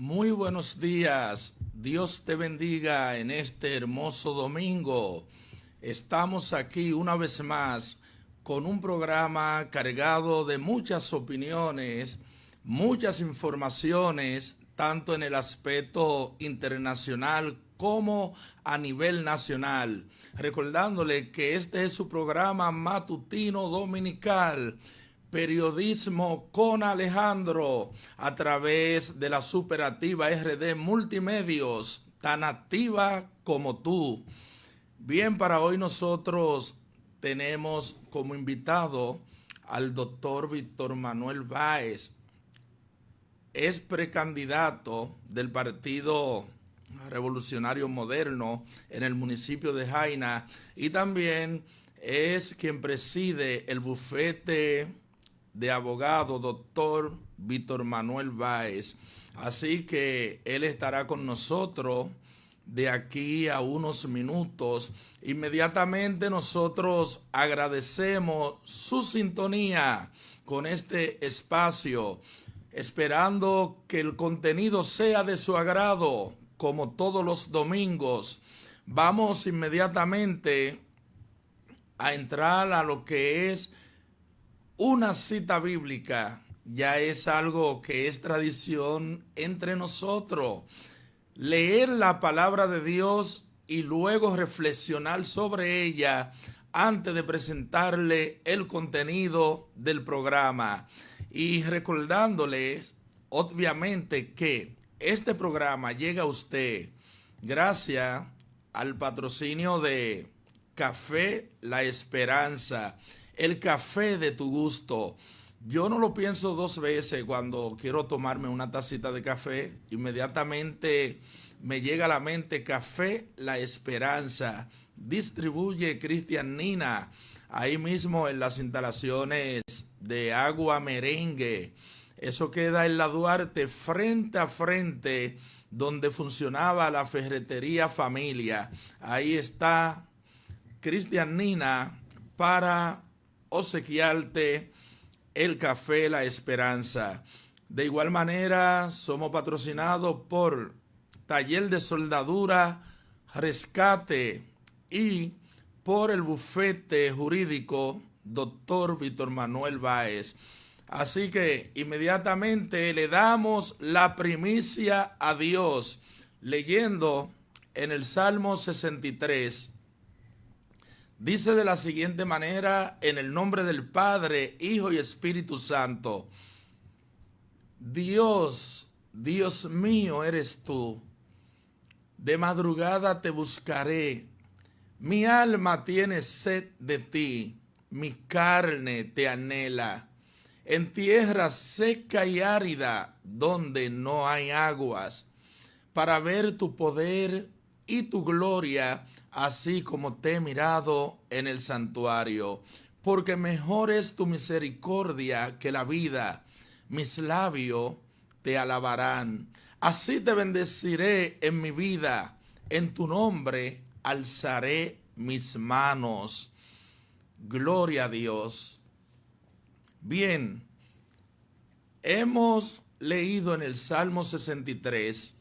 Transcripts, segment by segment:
Muy buenos días, Dios te bendiga en este hermoso domingo. Estamos aquí una vez más con un programa cargado de muchas opiniones, muchas informaciones, tanto en el aspecto internacional como a nivel nacional. Recordándole que este es su programa matutino dominical, Periodismo con Alejandro, a través de la superativa RD Multimedios, tan activa como tú. Bien, para hoy nosotros tenemos como invitado al doctor Víctor Manuel Báez. Es precandidato del Partido Revolucionario Moderno en el municipio de Jaina y también es quien preside el bufete de abogado doctor Víctor Manuel Báez. Así que él estará con nosotros de aquí a unos minutos. Inmediatamente nosotros agradecemos su sintonía con este espacio, esperando que el contenido sea de su agrado, como todos los domingos. Vamos inmediatamente a entrar a lo que es una cita bíblica. Ya es algo que es tradición entre nosotros. Leer la palabra de Dios y luego reflexionar sobre ella antes de presentarle el contenido del programa. Y recordándoles, obviamente, que este programa llega a usted gracias al patrocinio de Café La Esperanza, el café de tu gusto. Yo no lo pienso dos veces cuando quiero tomarme una tacita de café. Inmediatamente me llega a la mente Café La Esperanza. Distribuye Cristian Nina, ahí mismo en las instalaciones de Agua Merengue. Eso queda en la Duarte, frente a frente, donde funcionaba la ferretería Familia. Ahí está Cristian Nina para obsequiarte el café La Esperanza. De igual manera, somos patrocinados por Taller de Soldadura Rescate y por el bufete jurídico doctor Víctor Manuel Báez. Así que inmediatamente le damos la primicia a Dios, leyendo en el Salmo 63. Dice de la siguiente manera, en el nombre del Padre, Hijo y Espíritu Santo: Dios, Dios mío eres tú, de madrugada te buscaré, mi alma tiene sed de ti, mi carne te anhela, en tierra seca y árida, donde no hay aguas, para ver tu poder y tu gloria, así como te he mirado en el santuario. Porque mejor es tu misericordia que la vida, mis labios te alabarán. Así te bendeciré en mi vida, en tu nombre alzaré mis manos. Gloria a Dios. Bien, hemos leído en el Salmo 63.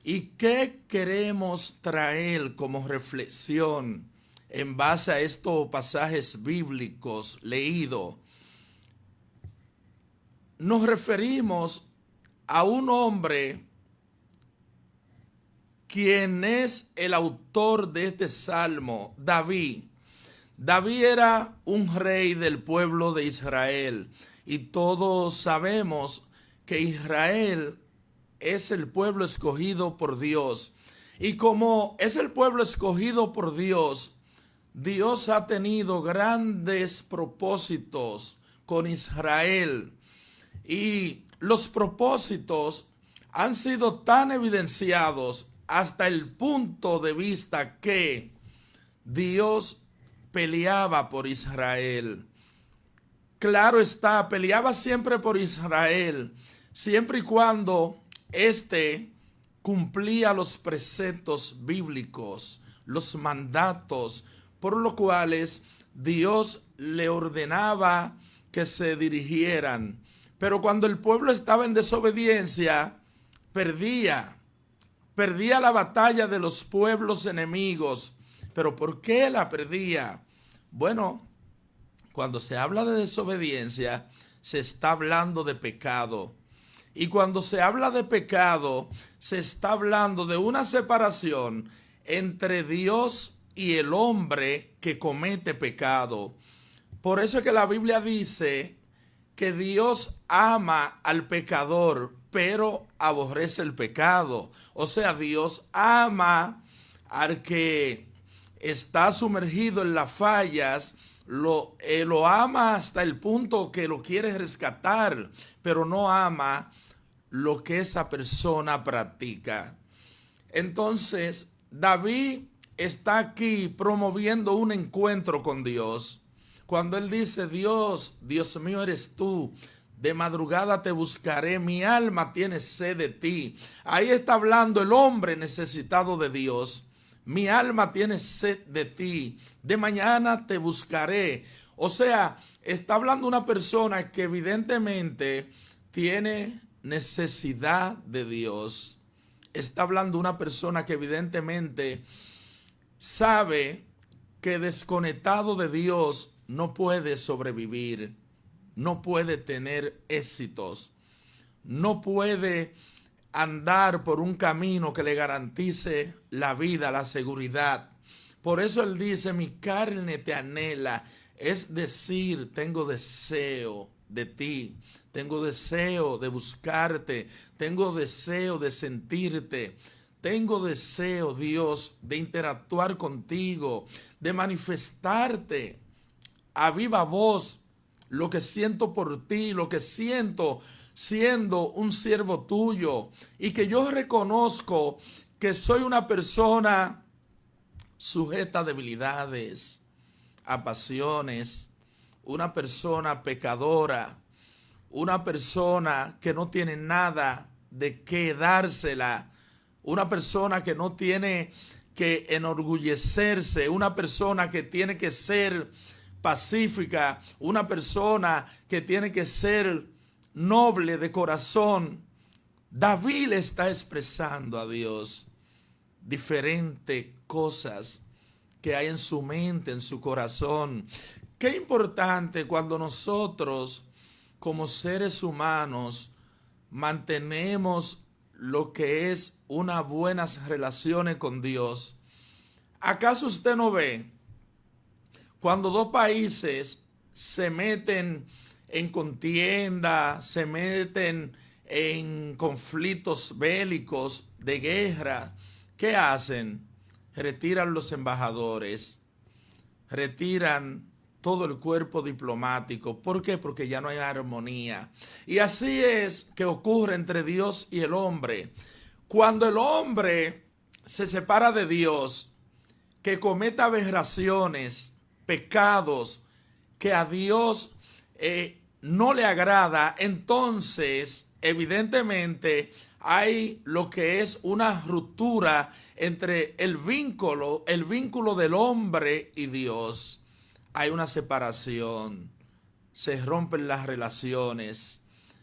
¿Y qué queremos traer como reflexión en base a estos pasajes bíblicos leídos? Nos referimos a un hombre quien es el autor de este salmo, David. David era un rey del pueblo de Israel y todos sabemos que Israel es el pueblo escogido por Dios. Y como es el pueblo escogido por Dios, Dios ha tenido grandes propósitos con Israel. Y los propósitos han sido tan evidenciados hasta el punto de vista que Dios peleaba por Israel. Claro está, peleaba siempre por Israel, siempre y cuando este cumplía los preceptos bíblicos, los mandatos, por los cuales Dios le ordenaba que se dirigieran. Pero cuando el pueblo estaba en desobediencia, perdía la batalla de los pueblos enemigos. ¿Pero por qué la perdía? Bueno, cuando se habla de desobediencia, se está hablando de pecado. Y cuando se habla de pecado, se está hablando de una separación entre Dios y el hombre que comete pecado. Por eso es que la Biblia dice que Dios ama al pecador, pero aborrece el pecado. O sea, Dios ama al que está sumergido en las fallas, lo ama hasta el punto que lo quiere rescatar, pero no ama lo que esa persona practica. Entonces, David está aquí promoviendo un encuentro con Dios. Cuando él dice, Dios mío eres tú, de madrugada te buscaré, mi alma tiene sed de ti. Ahí está hablando el hombre necesitado de Dios. Mi alma tiene sed de ti, de mañana te buscaré. O sea, está hablando una persona que evidentemente tiene necesidad de Dios. Está hablando una persona que evidentemente sabe que desconectado de Dios no puede sobrevivir, no puede tener éxitos, no puede andar por un camino que le garantice la vida, la seguridad. Por eso él dice, mi carne te anhela, es decir, tengo deseo de ti, tengo deseo de buscarte, tengo deseo de sentirte, tengo deseo, Dios, de interactuar contigo, de manifestarte a viva voz lo que siento por ti, lo que siento siendo un siervo tuyo, y que yo reconozco que soy una persona sujeta a debilidades, a pasiones, una persona pecadora, una persona que no tiene nada de qué dársela, una persona que no tiene que enorgullecerse, una persona que tiene que ser pacífica, una persona que tiene que ser noble de corazón. David le está expresando a Dios diferentes cosas que hay en su mente, en su corazón. Qué importante cuando nosotros, como seres humanos, mantenemos lo que es unas buenas relaciones con Dios. ¿Acaso usted no ve cuando dos países se meten en contienda, se meten en conflictos bélicos, de guerra? ¿Qué hacen? Retiran los embajadores, retiran todo el cuerpo diplomático. ¿Por qué? Porque ya no hay armonía. Y así es que ocurre entre Dios y el hombre. Cuando el hombre se separa de Dios, que cometa aberraciones, pecados, que a Dios no le agrada, entonces evidentemente hay lo que es una ruptura entre el vínculo del hombre y Dios. Hay una separación, se rompen las relaciones.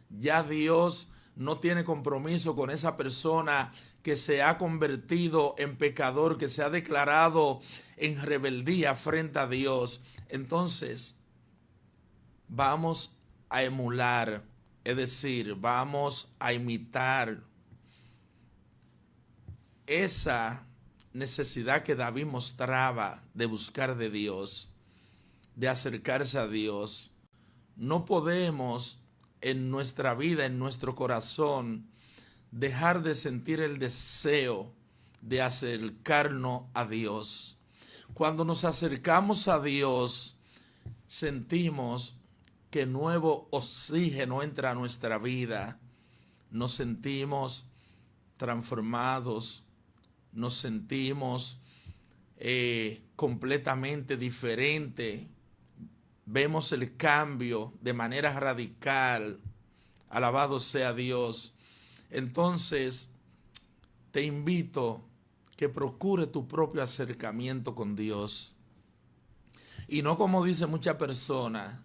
Ya Dios no tiene compromiso con esa persona que se ha convertido en pecador, que se ha declarado en rebeldía frente a Dios. Entonces, vamos a emular, es decir, vamos a imitar esa necesidad que David mostraba de buscar de Dios, de acercarse a Dios. No podemos en nuestra vida, en nuestro corazón, dejar de sentir el deseo de acercarnos a Dios. Cuando nos acercamos a Dios, sentimos que nuevo oxígeno entra a nuestra vida. Nos sentimos transformados, nos sentimos completamente diferente. Vemos el cambio de manera radical. Alabado sea Dios. Entonces, te invito que procure tu propio acercamiento con Dios. Y no como dicen muchas personas.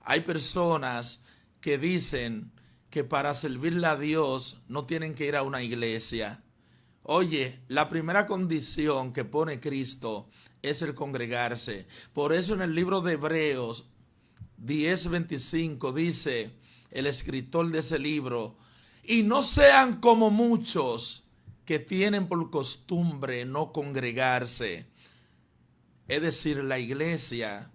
Hay personas que dicen que para servirle a Dios no tienen que ir a una iglesia. Oye, la primera condición que pone Cristo es el congregarse. Por eso en el libro de Hebreos 10:25 dice el escritor de ese libro: y no sean como muchos que tienen por costumbre no congregarse. Es decir, la iglesia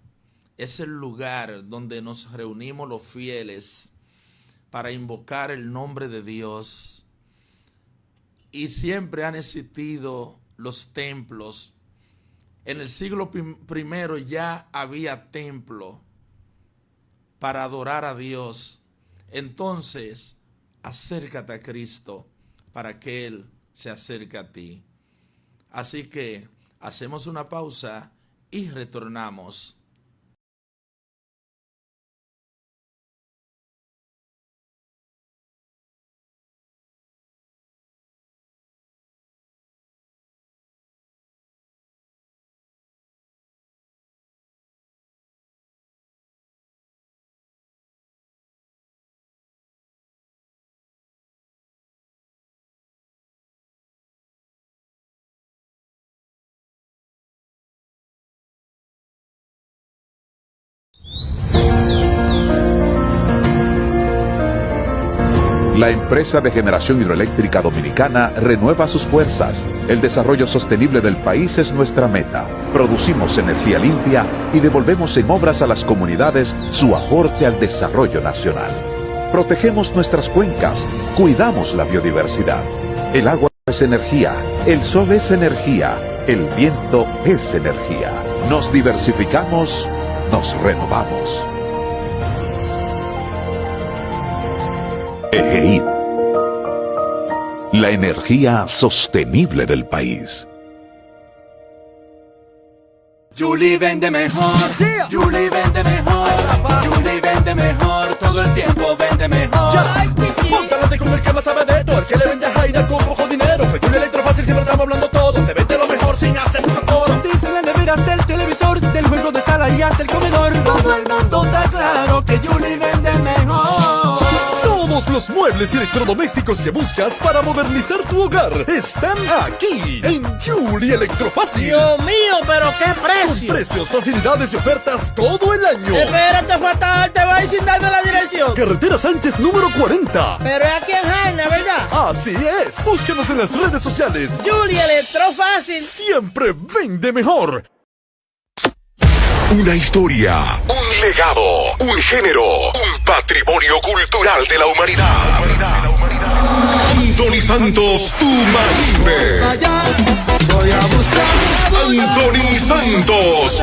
es el lugar donde nos reunimos los fieles para invocar el nombre de Dios. Y siempre han existido los templos. En el siglo primero ya había templo para adorar a Dios. Entonces, acércate a Cristo para que Él se acerque a ti. Así que hacemos una pausa y retornamos. La empresa de generación hidroeléctrica dominicana renueva sus fuerzas. El desarrollo sostenible del país es nuestra meta. Producimos energía limpia y devolvemos en obras a las comunidades su aporte al desarrollo nacional. Protegemos nuestras cuencas, cuidamos la biodiversidad. El agua es energía, el sol es energía, el viento es energía. Nos diversificamos, nos renovamos. EGEID, la energía sostenible del país. Julie vende mejor, Julie vende mejor, Julie vende mejor, todo el tiempo vende mejor. Póntalate con el que más sabe de todo, el que le vende a Jaina con poco dinero. Que Julie Electrofácil siempre estamos hablando todo, te vende lo mejor sin hacer mucho coro. Desde las neveras del televisor, del juego de sala y hasta el comedor, todo el mundo está claro que Julie vende mejor. Todos los muebles y electrodomésticos que buscas para modernizar tu hogar están aquí en Julie Electrofácil. Dios mío, pero qué Con precio. precios, facilidades y ofertas todo el año. Espérate, fatal, te vas sin darme la dirección. Carretera Sánchez número 40. Pero es aquí en Jaina, ¿verdad? Así es. Búscanos en las redes sociales. Julie Electrofácil. Siempre vende mejor. Una historia, un legado, un género, un patrimonio cultural de la humanidad. Anthony Santos, tu marimbe. Anthony Santos.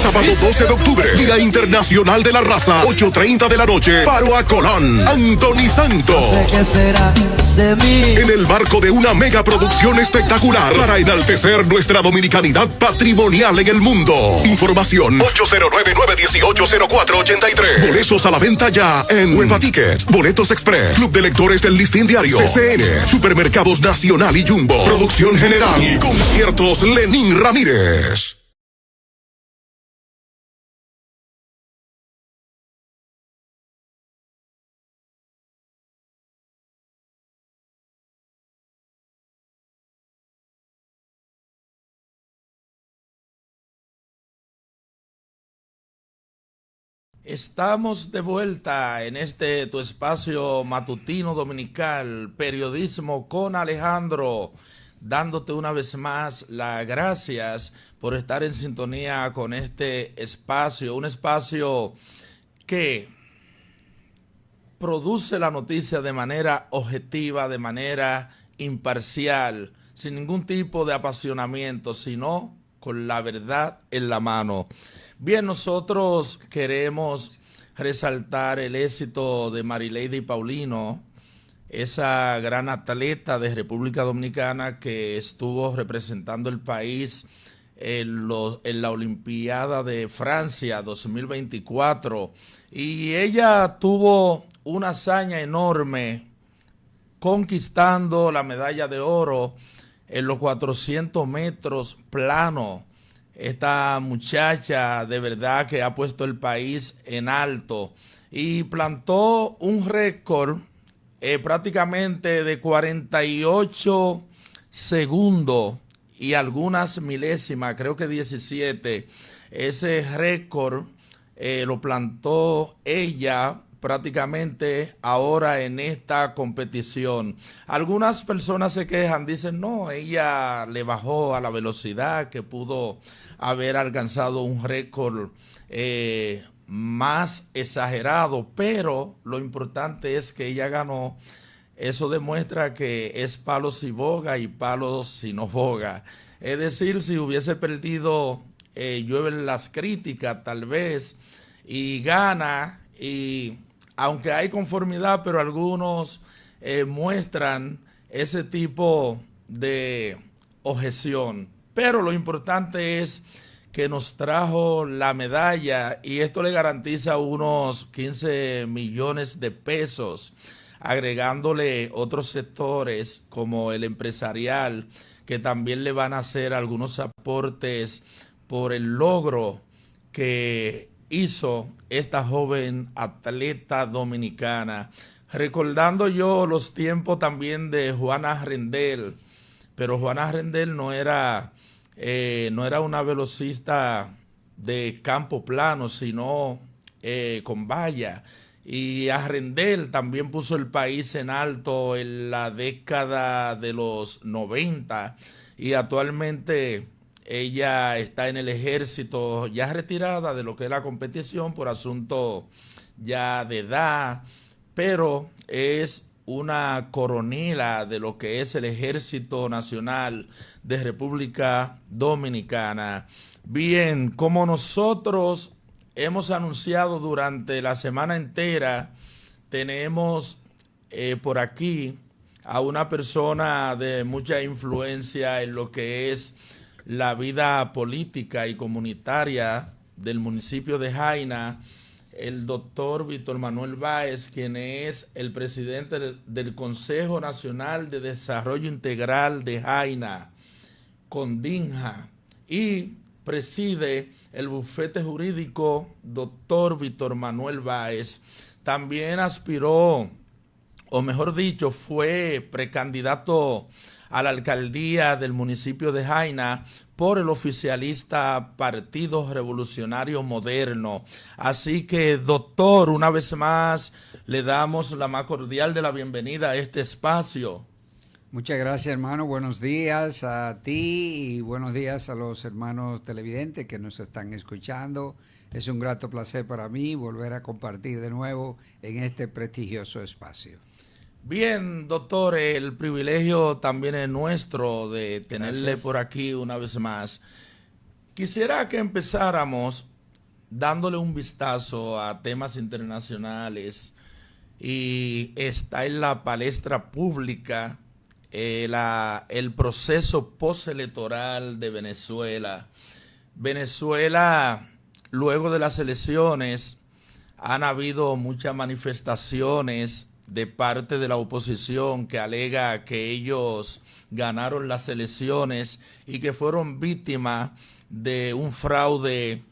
Sábado 12 de octubre, Día Internacional de la Raza, 8:30 de la noche, Faro a Colón. Anthony Santos. ¿Qué será de mí? En el marco de una mega producción espectacular para enaltecer nuestra dominicanidad patrimonial en el mundo. Información 809-918-0483. Boletos a la venta ya en Hueva Tickets, Boletos Express, Club de Lectores del Listín Diario, CCN, Supermercados Nacional y Jumbo. Producción general, Conciertos Lenín Ramírez. Estamos de vuelta en este tu espacio matutino dominical, Periodismo con Alejandro, dándote una vez más las gracias por estar en sintonía con este espacio, un espacio que produce la noticia de manera objetiva, de manera imparcial, sin ningún tipo de apasionamiento, sino con la verdad en la mano. Bien, nosotros queremos resaltar el éxito de Marileidy Paulino, esa gran atleta de República Dominicana que estuvo representando el país en la Olimpiada de Francia 2024. Y ella tuvo una hazaña enorme conquistando la medalla de oro en los 400 metros plano. Esta muchacha de verdad que ha puesto el país en alto. y plantó un récord prácticamente de 48 segundos y algunas milésimas, creo que 17. Ese récord lo plantó ella prácticamente ahora en esta competición. Algunas personas se quejan, dicen, no, ella le bajó a la velocidad, que pudo haber alcanzado un récord más exagerado, pero lo importante es que ella ganó. Eso demuestra que es palo si boga y palo si no boga. Es decir, si hubiese perdido, llueven las críticas tal vez, y gana, y aunque hay conformidad, pero algunos muestran ese tipo de objeción. Pero lo importante es que nos trajo la medalla, y esto le garantiza unos 15 millones de pesos, agregándole otros sectores como el empresarial, que también le van a hacer algunos aportes por el logro que hizo esta joven atleta dominicana. Recordando yo los tiempos también de Juana Rendel, pero Juana Rendel no era una velocista de campo plano, sino con valla. Y a Rendel también puso el país en alto en la década de los 90, y actualmente ella está en el ejército, ya retirada de lo que es la competición por asunto ya de edad, pero es una coronela de lo que es el Ejército Nacional de República Dominicana. Bien, como nosotros hemos anunciado durante la semana entera, tenemos por aquí a una persona de mucha influencia en lo que es la vida política y comunitaria del municipio de Jaina, el doctor Víctor Manuel Báez, quien es el presidente del Consejo Nacional de Desarrollo Integral de Jaina, Condinja, y preside el bufete jurídico doctor Víctor Manuel Báez. También aspiró, o mejor dicho, fue precandidato a la alcaldía del municipio de Jaina por el oficialista Partido Revolucionario Moderno. Así que, doctor, una vez más le damos la más cordial de la bienvenida a este espacio. Muchas gracias, hermano. Buenos días a ti y buenos días a los hermanos televidentes que nos están escuchando. Es un grato placer para mí volver a compartir de nuevo en este prestigioso espacio. Bien, doctor, el privilegio también es nuestro de tenerle Gracias por aquí una vez más. Quisiera que empezáramos dándole un vistazo a temas internacionales, y está en la palestra pública el proceso postelectoral de Venezuela. Venezuela, luego de las elecciones, han habido muchas manifestaciones de parte de la oposición que alega que ellos ganaron las elecciones y que fueron víctimas de un fraude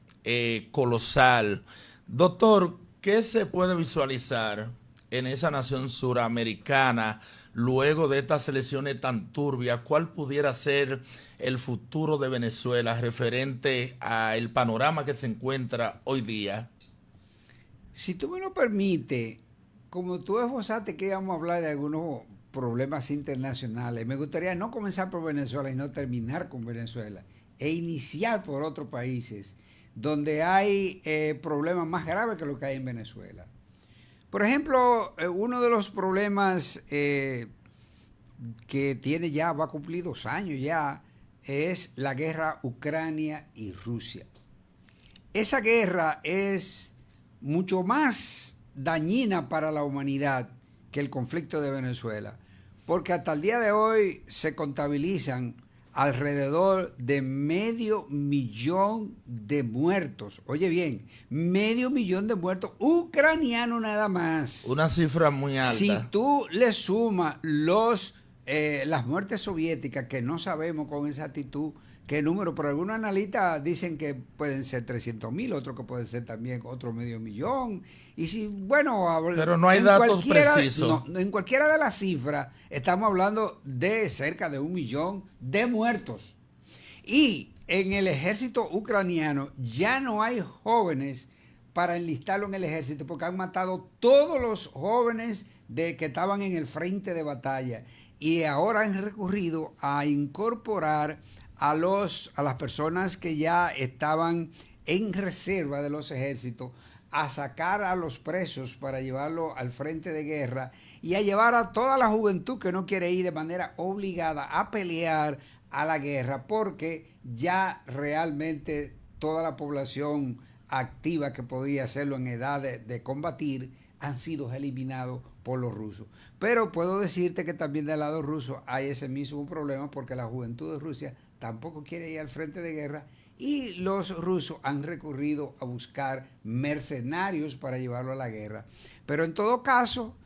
colosal. Doctor, ¿qué se puede visualizar en esa nación suramericana luego de estas elecciones tan turbias? ¿Cuál pudiera ser el futuro de Venezuela referente al panorama que se encuentra hoy día? Si tú me lo permites, como tú esbozaste que íbamos a hablar de algunos problemas internacionales, me gustaría no comenzar por Venezuela y no terminar con Venezuela, e iniciar por otros países donde hay problemas más graves que lo que hay en Venezuela. Por ejemplo, uno de los problemas que tiene ya, va a cumplir 2 años ya, es la guerra Ucrania y Rusia. Esa guerra es mucho más dañina para la humanidad que el conflicto de Venezuela, porque hasta el día de hoy se contabilizan alrededor de 500.000 de muertos. Oye bien, 500.000 de muertos ucranianos nada más. Una cifra muy alta. Si tú le sumas las muertes soviéticas, que no sabemos con exactitud qué número, pero algunos analistas dicen que pueden ser 300.000, otros que pueden ser también otro 500.000. Y si, bueno, pero no hay datos precisos. En cualquiera de las cifras, estamos hablando de cerca de 1 millón de muertos. Y en el ejército ucraniano ya no hay jóvenes para enlistarlo en el ejército, porque han matado todos los jóvenes que estaban en el frente de batalla. Y ahora han recurrido a incorporar a las personas que ya estaban en reserva de los ejércitos, a sacar a los presos para llevarlo al frente de guerra y a llevar a toda la juventud que no quiere ir de manera obligada a pelear a la guerra, porque ya realmente toda la población activa que podía hacerlo en edad de combatir han sido eliminados por los rusos. Pero puedo decirte que también del lado ruso hay ese mismo problema, porque la juventud de Rusia tampoco quiere ir al frente de guerra y los rusos han recurrido a buscar mercenarios para llevarlo a la guerra. Pero en todo caso,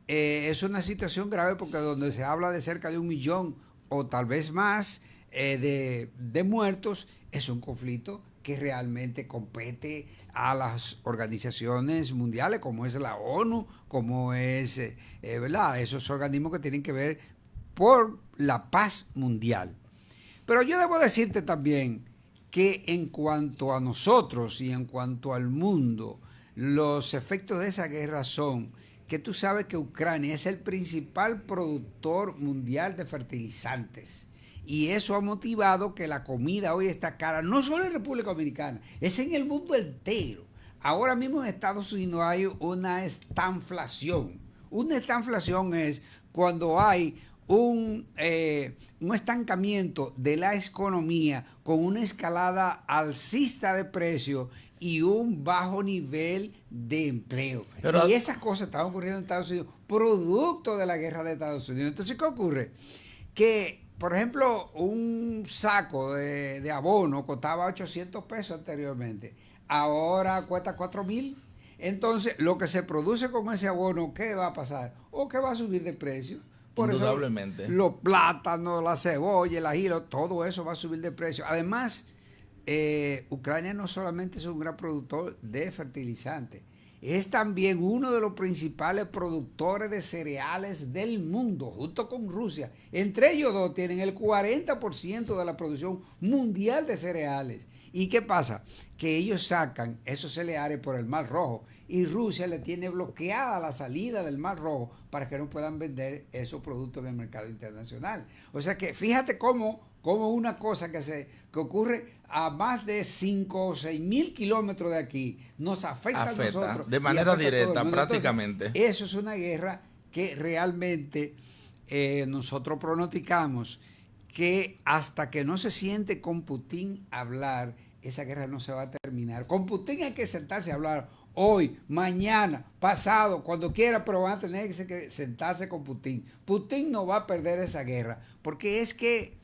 es una situación grave, porque donde se habla de cerca de 1 millón o tal vez más de muertos, es un conflicto que realmente compete a las organizaciones mundiales, como es la ONU, como es, ¿verdad?, esos organismos que tienen que ver por la paz mundial. Pero yo debo decirte también que en cuanto a nosotros y en cuanto al mundo, los efectos de esa guerra son que tú sabes que Ucrania es el principal productor mundial de fertilizantes. Y eso ha motivado que la comida hoy está cara, no solo en República Dominicana, es en el mundo entero. Ahora mismo en Estados Unidos hay una estanflación. Una estanflación es cuando hay un estancamiento de la economía con una escalada alcista de precios y un bajo nivel de empleo. Y esas cosas están ocurriendo en Estados Unidos, producto de la guerra de Estados Unidos. Entonces, ¿qué ocurre? Que, por ejemplo, un saco de abono costaba 800 pesos anteriormente. Ahora cuesta 4,000. Entonces, lo que se produce con ese abono, ¿qué va a pasar? O que va a subir de precio. Por Indudablemente. eso, los plátanos, la cebolla, el ají, todo eso va a subir de precio. Además, Ucrania no solamente es un gran productor de fertilizantes, es también uno de los principales productores de cereales del mundo, junto con Rusia. Entre ellos dos tienen el 40% de la producción mundial de cereales. ¿Y qué pasa? Que ellos sacan esos cereales por el Mar Rojo y Rusia le tiene bloqueada la salida del Mar Rojo para que no puedan vender esos productos en el mercado internacional. O sea que fíjate cómo una cosa que ocurre a más de 5 o 6 mil kilómetros de aquí nos afecta a nosotros. De manera directa, prácticamente. Entonces, eso es una guerra que realmente nosotros pronosticamos que hasta que no se siente con Putin hablar, esa guerra no se va a terminar. Con Putin hay que sentarse a hablar hoy, mañana, pasado, cuando quiera, pero van a tener que sentarse con Putin. Putin no va a perder esa guerra, porque es que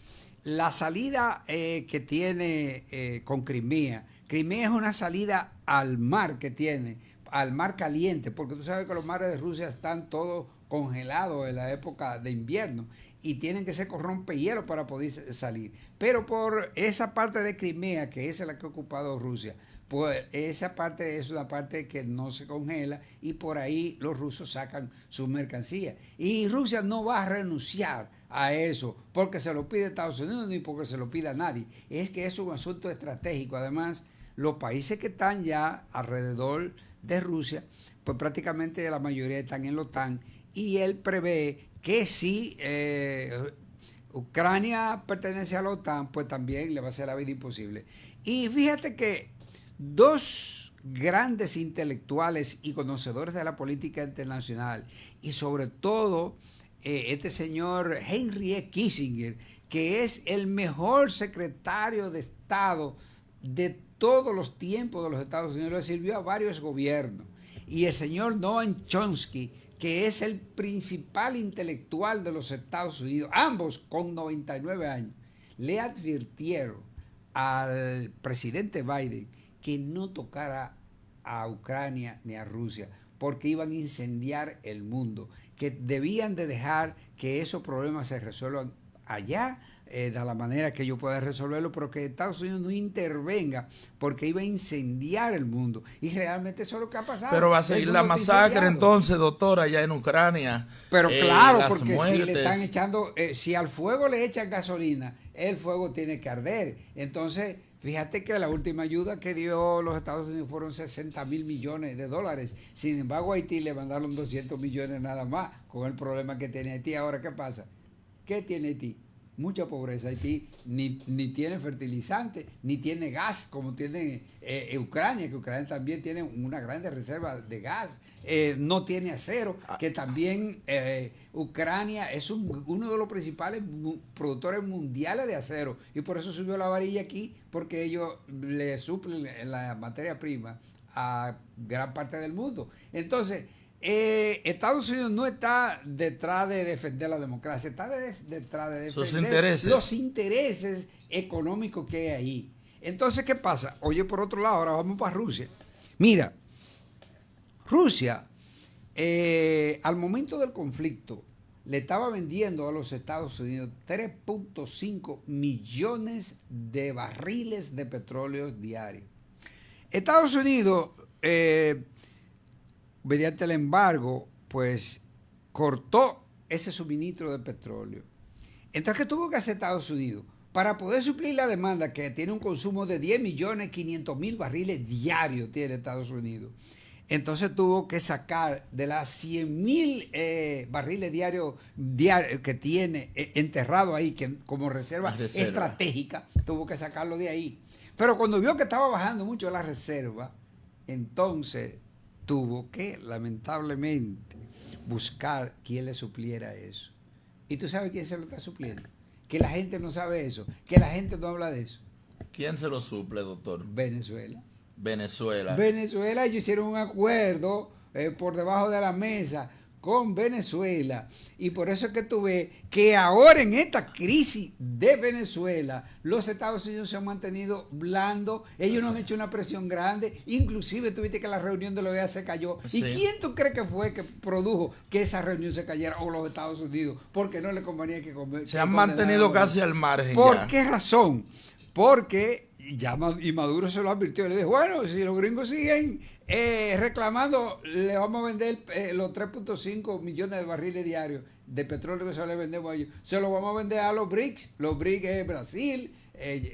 la salida que tiene con Crimea es una salida al mar que tiene, al mar caliente, porque tú sabes que los mares de Rusia están todos congelados en la época de invierno y tienen que ser con rompehielo para poder salir. Pero por esa parte de Crimea, que es la que ha ocupado Rusia, pues esa parte es una parte que no se congela y por ahí los rusos sacan su mercancía. Y Rusia no va a renunciar a eso porque se lo pide Estados Unidos ni porque se lo pida nadie. Es que es un asunto estratégico. Además, los países que están ya alrededor de Rusia, pues prácticamente la mayoría están en la OTAN y él prevé que si Ucrania pertenece a la OTAN, pues también le va a hacer la vida imposible. Y fíjate que dos grandes intelectuales y conocedores de la política internacional, y sobre todo este señor Henry E. Kissinger, que es el mejor secretario de Estado de todos los tiempos de los Estados Unidos, le sirvió a varios gobiernos, y el señor Noam Chomsky, que es el principal intelectual de los Estados Unidos, ambos con 99 años, le advirtieron al presidente Biden que no tocara a Ucrania ni a Rusia, porque iban a incendiar el mundo, que debían de dejar que esos problemas se resuelvan allá de la manera que ellos puedan resolverlo, pero que Estados Unidos no intervenga porque iba a incendiar el mundo. Y realmente eso es lo que ha pasado. Pero va a seguir la masacre entonces, doctor, allá en Ucrania. Pero claro, porque muertes. si le están echando, si al fuego le echan gasolina, el fuego tiene que arder. Entonces, fíjate que la última ayuda que dio los Estados Unidos fueron 60,000 millones de dólares. Sin embargo, a Haití le mandaron 200 millones nada más con el problema que tiene Haití. Ahora, ¿qué pasa? ¿Qué tiene Haití? Mucha pobreza. Haití ni tiene fertilizante, ni tiene gas como tiene Ucrania, que Ucrania también tiene una gran reserva de gas. No tiene acero, que también Ucrania es uno de los principales productores mundiales de acero. Y por eso subió la varilla aquí, porque ellos le suplen la materia prima a gran parte del mundo. Entonces, Estados Unidos no está detrás de defender la democracia, está detrás de defender los intereses económicos que hay ahí. Entonces, ¿qué pasa? Oye, por otro lado, ahora vamos para Rusia. Mira, Rusia, al momento del conflicto, le estaba vendiendo a los Estados Unidos 3.5 millones de barriles de petróleo diarios. Estados Unidos, mediante el embargo, pues cortó ese suministro de petróleo. Entonces, ¿qué tuvo que hacer Estados Unidos? Para poder suplir la demanda, que tiene un consumo de 10.500.000 barriles diarios, tiene Estados Unidos. Entonces tuvo que sacar de las 100,000 barriles diarios que tiene enterrado ahí, que como reserva estratégica, tuvo que sacarlo de ahí. Pero cuando vio que estaba bajando mucho la reserva, entonces tuvo que, lamentablemente, buscar quién le supliera eso. ¿Y tú sabes quién se lo está supliendo? Que la gente no sabe eso, que la gente no habla de eso. ¿Quién se lo suple, doctor? Venezuela. Venezuela, ellos hicieron un acuerdo por debajo de la mesa con Venezuela, y por eso es que tú ves que ahora en esta crisis de Venezuela los Estados Unidos se han mantenido blandos, ellos no han hecho una presión grande, inclusive tuviste que la reunión de la OEA se cayó. Sí. ¿Y quién tú crees que fue que produjo que esa reunión se cayera? O los Estados Unidos, porque no le convenía que se han mantenido casi al margen. ¿Por qué razón? Porque ya y Maduro se lo advirtió, le dijo, bueno, si los gringos siguen reclamando, le vamos a vender los 3.5 millones de barriles diarios de petróleo que se le vendemos a ellos, se lo vamos a vender a los BRICS. Los BRICS es Brasil,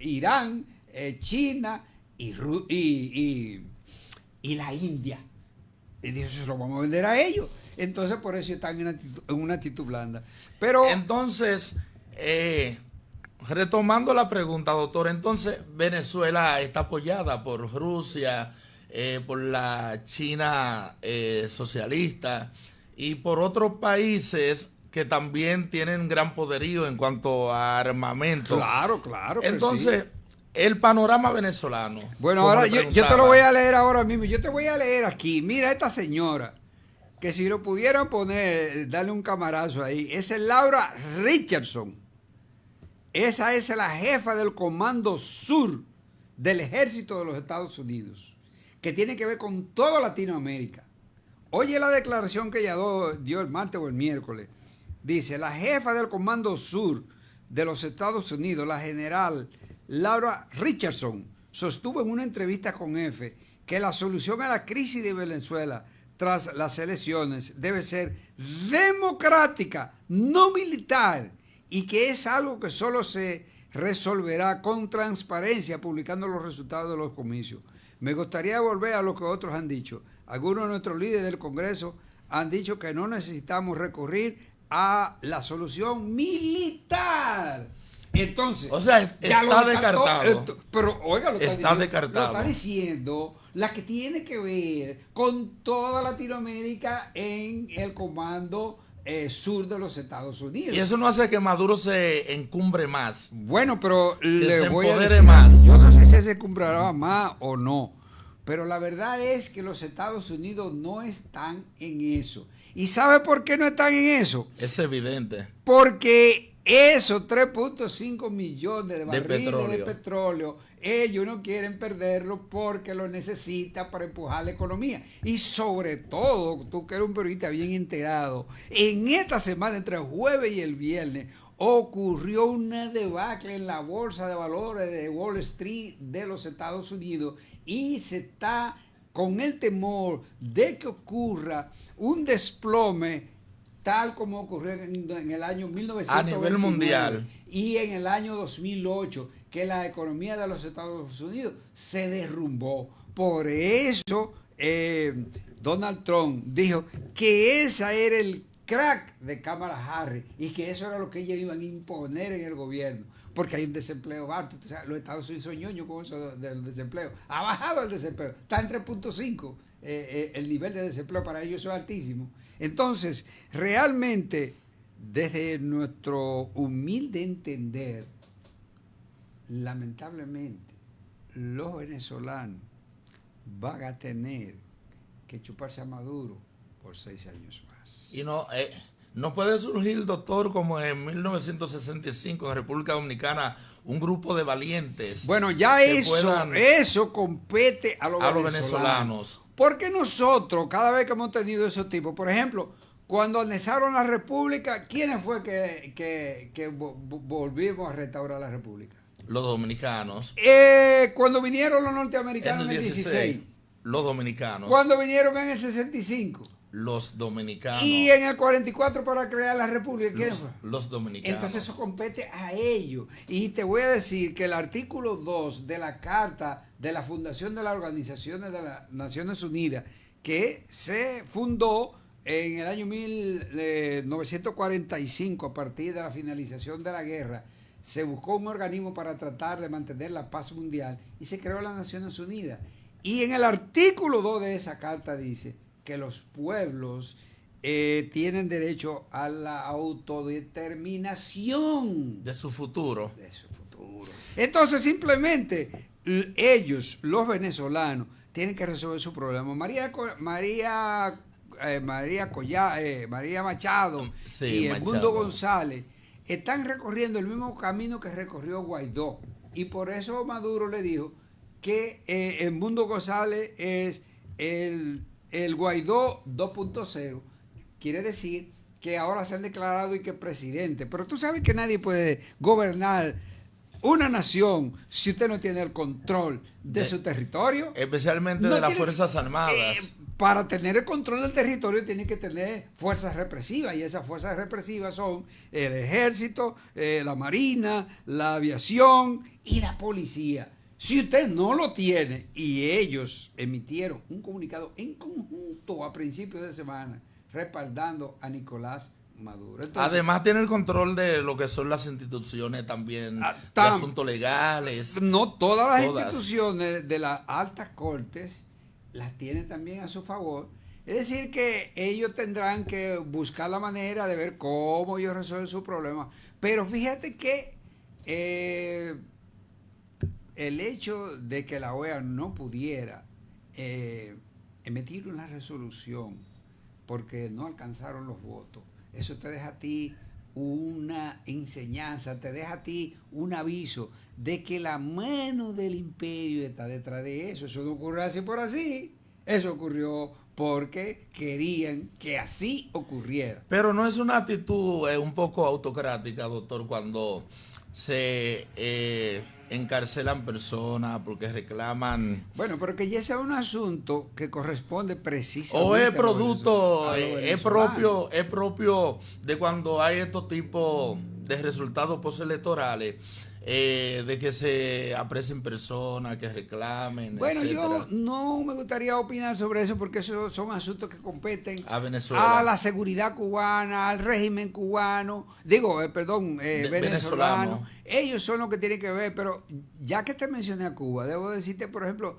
Irán, China y la India. Y dijo, se lo vamos a vender a ellos. Entonces por eso están en una actitud blanda. Pero entonces, retomando la pregunta, doctor, entonces Venezuela está apoyada por Rusia, por la China socialista y por otros países que también tienen gran poderío en cuanto a armamento. Claro. Entonces, sí, el panorama venezolano. Bueno, ahora yo te lo voy a leer ahora mismo. Yo te voy a leer aquí. Mira esta señora, que si lo pudieran poner, darle un camarazo ahí, es Laura Richardson. Esa es la jefa del Comando Sur del Ejército de los Estados Unidos, que tiene que ver con toda Latinoamérica. Oye la declaración que ella dio el martes o el miércoles. Dice, la jefa del Comando Sur de los Estados Unidos, la general Laura Richardson, sostuvo en una entrevista con EFE que la solución a la crisis de Venezuela tras las elecciones debe ser democrática, no militar, y que es algo que solo se resolverá con transparencia, publicando los resultados de los comicios. Me gustaría volver a lo que otros han dicho. Algunos de nuestros líderes del Congreso han dicho que no necesitamos recurrir a la solución militar. Entonces, o sea, está descartado. Pero oiga, lo está descartado. Lo está diciendo la que tiene que ver con toda Latinoamérica en el Comando Sur de los Estados Unidos. Y eso no hace que Maduro se encumbre más. Bueno, pero le voy a decir más. Yo no sé si se encumbrará más o no, pero la verdad es que los Estados Unidos no están en eso. ¿Y sabe por qué no están en eso? Es evidente. Porque esos 3.5 millones de barriles de petróleo. petróleo, ellos no quieren perderlo porque lo necesitan para empujar la economía. Y sobre todo, tú que eres un periodista bien enterado, en esta semana, entre el jueves y el viernes, ocurrió una debacle en la bolsa de valores de Wall Street de los Estados Unidos y se está con el temor de que ocurra un desplome tal como ocurrió en el año 1929 a nivel mundial y en el año 2008, que la economía de los Estados Unidos se derrumbó. Por eso Donald Trump dijo que ese era el crack de Kamala Harris y que eso era lo que ellos iban a imponer en el gobierno, porque hay un desempleo alto. O sea, los Estados Unidos son ñoños con eso del desempleo. Ha bajado el desempleo, está en 3.5, el nivel de desempleo para ellos es altísimo. Entonces, realmente, desde nuestro humilde entender, lamentablemente, los venezolanos van a tener que chuparse a Maduro por 6 años más. y no puede surgir, doctor, como en 1965 en República Dominicana, un grupo de valientes. Bueno, ya eso compete a los venezolanos. Porque nosotros, cada vez que hemos tenido esos tipos, por ejemplo, cuando anexaron la República, ¿quiénes fue que volvimos a restaurar la República? Los dominicanos. Cuando vinieron los norteamericanos en el 16. Los dominicanos. Cuando vinieron en el 65. Los dominicanos. Y en el 44 para crear la República, ¿quién fue? Los dominicanos. Entonces eso compete a ellos. Y te voy a decir que el artículo 2 de la Carta de la Fundación de las Organizaciones de las Naciones Unidas, que se fundó en el año 1945 a partir de la finalización de la guerra, se buscó un organismo para tratar de mantener la paz mundial y se creó las Naciones Unidas. Y en el artículo 2 de esa carta dice que los pueblos tienen derecho a la autodeterminación de su futuro. De su futuro. Entonces, simplemente ellos, los venezolanos, tienen que resolver su problema. María Machado Sí, y Machado. Edmundo González están recorriendo el mismo camino que recorrió Guaidó. Y por eso Maduro le dijo que Edmundo González es el Guaidó 2.0. Quiere decir que ahora se han declarado y que presidente. Pero tú sabes que nadie puede gobernar una nación si usted no tiene el control de su territorio. Especialmente de las Fuerzas Armadas. Para tener el control del territorio tiene que tener fuerzas represivas, y esas fuerzas represivas son el ejército, la marina, la aviación y la policía. Si usted no lo tiene, y ellos emitieron un comunicado en conjunto a principios de semana respaldando a Nicolás Maduro. Entonces, además tiene el control de lo que son las instituciones también, de asuntos legales. No todas las instituciones de las altas cortes las tienen también a su favor. Es decir, que ellos tendrán que buscar la manera de ver cómo ellos resuelven su problema. Pero fíjate que el hecho de que la OEA no pudiera emitir una resolución porque no alcanzaron los votos, eso te deja a ti una enseñanza, te deja a ti un aviso de que la mano del imperio está detrás de eso. Eso no ocurrió así por así. Eso ocurrió porque querían que así ocurriera. Pero no es una actitud un poco autocrática, doctor, cuando se encarcelan personas porque reclaman. Bueno, pero que ya sea un asunto que corresponde precisamente. O es producto, a lo es propio de cuando hay estos tipos de resultados postelectorales, de que se aprecien personas, que reclamen. Bueno, etcétera. yo no me gustaría opinar sobre eso porque esos son asuntos que competen a Venezuela, a la seguridad cubana, al régimen cubano, venezolano. Ellos son los que tienen que ver, pero ya que te mencioné a Cuba, debo decirte, por ejemplo,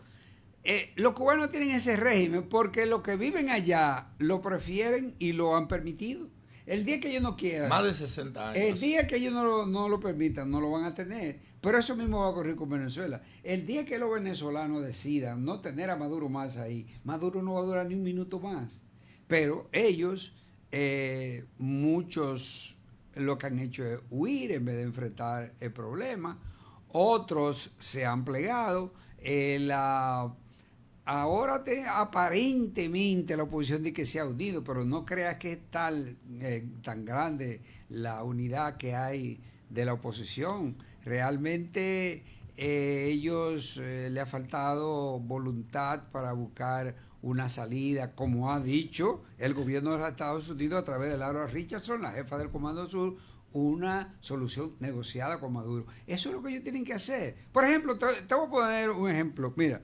los cubanos tienen ese régimen porque los que viven allá lo prefieren y lo han permitido. El día que ellos no quieran, más de 60 años. El día que ellos no lo permitan, no lo van a tener. Pero eso mismo va a ocurrir con Venezuela. El día que los venezolanos decidan no tener a Maduro más ahí, Maduro no va a durar ni un minuto más. Pero ellos, muchos lo que han hecho es huir en vez de enfrentar el problema. Otros se han plegado. Ahora aparentemente la oposición dice que se ha unido, pero no creas que es tan grande la unidad que hay de la oposición. Realmente ellos le ha faltado voluntad para buscar una salida, como ha dicho el gobierno de los Estados Unidos a través de Laura Richardson, la jefa del Comando Sur, una solución negociada con Maduro. Eso es lo que ellos tienen que hacer. Por ejemplo, te voy a poner un ejemplo. Mira,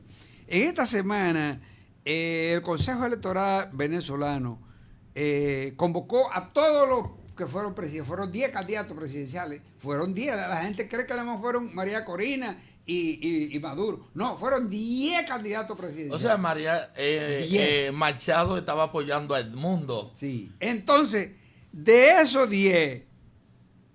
en esta semana el Consejo Electoral venezolano convocó a todos los que fueron presidentes. Fueron 10 candidatos presidenciales. Fueron 10. La gente cree que además fueron María Corina y Maduro. No, fueron 10 candidatos presidenciales. O sea, Machado estaba apoyando a Edmundo. Sí. Entonces, de esos 10,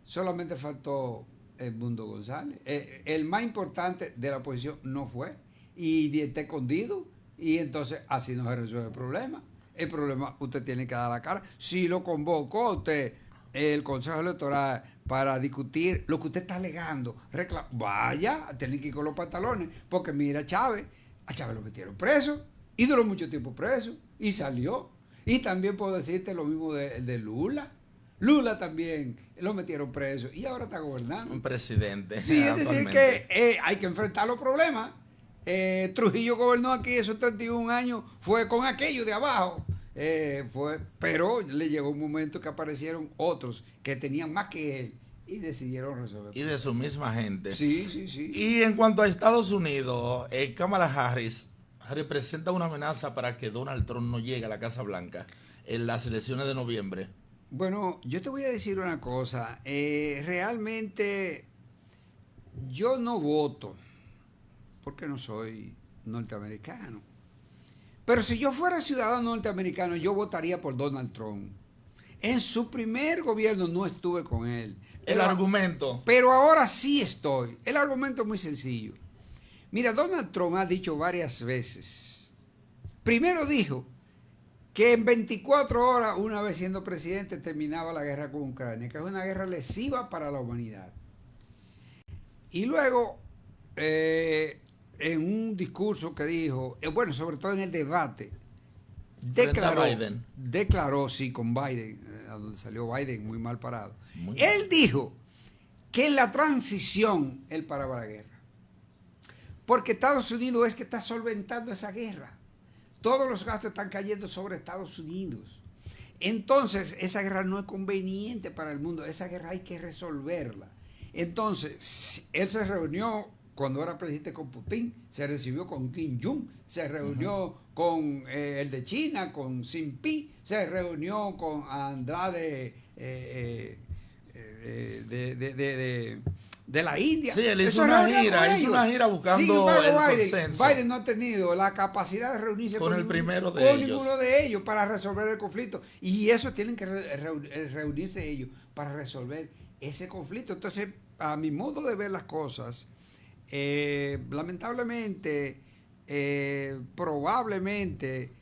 solamente faltó Edmundo González. El más importante de la oposición no fue. Y está escondido. Y entonces así no se resuelve el problema. El problema usted tiene que dar la cara. Si lo convocó usted el Consejo Electoral para discutir lo que usted está alegando, vaya, tiene que ir con los pantalones, porque mira a Chávez lo metieron preso y duró mucho tiempo preso y salió. Y también puedo decirte lo mismo de Lula. Lula también lo metieron preso y ahora está gobernando. Un presidente. Sí, es decir que hay que enfrentar los problemas. Trujillo gobernó aquí esos 31 años, fue con aquello de abajo. Pero le llegó un momento que aparecieron otros que tenían más que él y decidieron resolver. Y de su misma gente. Sí, sí, sí. Y en cuanto a Estados Unidos, Kamala Harris representa una amenaza para que Donald Trump no llegue a la Casa Blanca en las elecciones de noviembre. Bueno, yo te voy a decir una cosa. Realmente yo no voto porque no soy norteamericano. Pero si yo fuera ciudadano norteamericano, yo votaría por Donald Trump. En su primer gobierno no estuve con él. El argumento. Pero ahora sí estoy. El argumento es muy sencillo. Mira, Donald Trump ha dicho varias veces. Primero dijo que en 24 horas, una vez siendo presidente, terminaba la guerra con Ucrania, que es una guerra lesiva para la humanidad. Y luego, en un discurso que dijo, bueno, sobre todo en el debate, declaró, sí, con Biden, a donde salió Biden muy mal parado. Él dijo que en la transición él paraba la guerra. Porque Estados Unidos es que está solventando esa guerra. Todos los gastos están cayendo sobre Estados Unidos. Entonces, esa guerra no es conveniente para el mundo. Esa guerra hay que resolverla. Entonces, él se reunió cuando era presidente con Putin, se recibió con Kim Jong, se reunió con el de China, con Xi Jinping, se reunió con Andrade de la India. Sí, él hizo una gira buscando el consenso. Biden no ha tenido la capacidad de reunirse con ninguno de ellos para resolver el conflicto. Y eso tienen que reunirse ellos para resolver ese conflicto. Entonces, a mi modo de ver las cosas, lamentablemente, probablemente,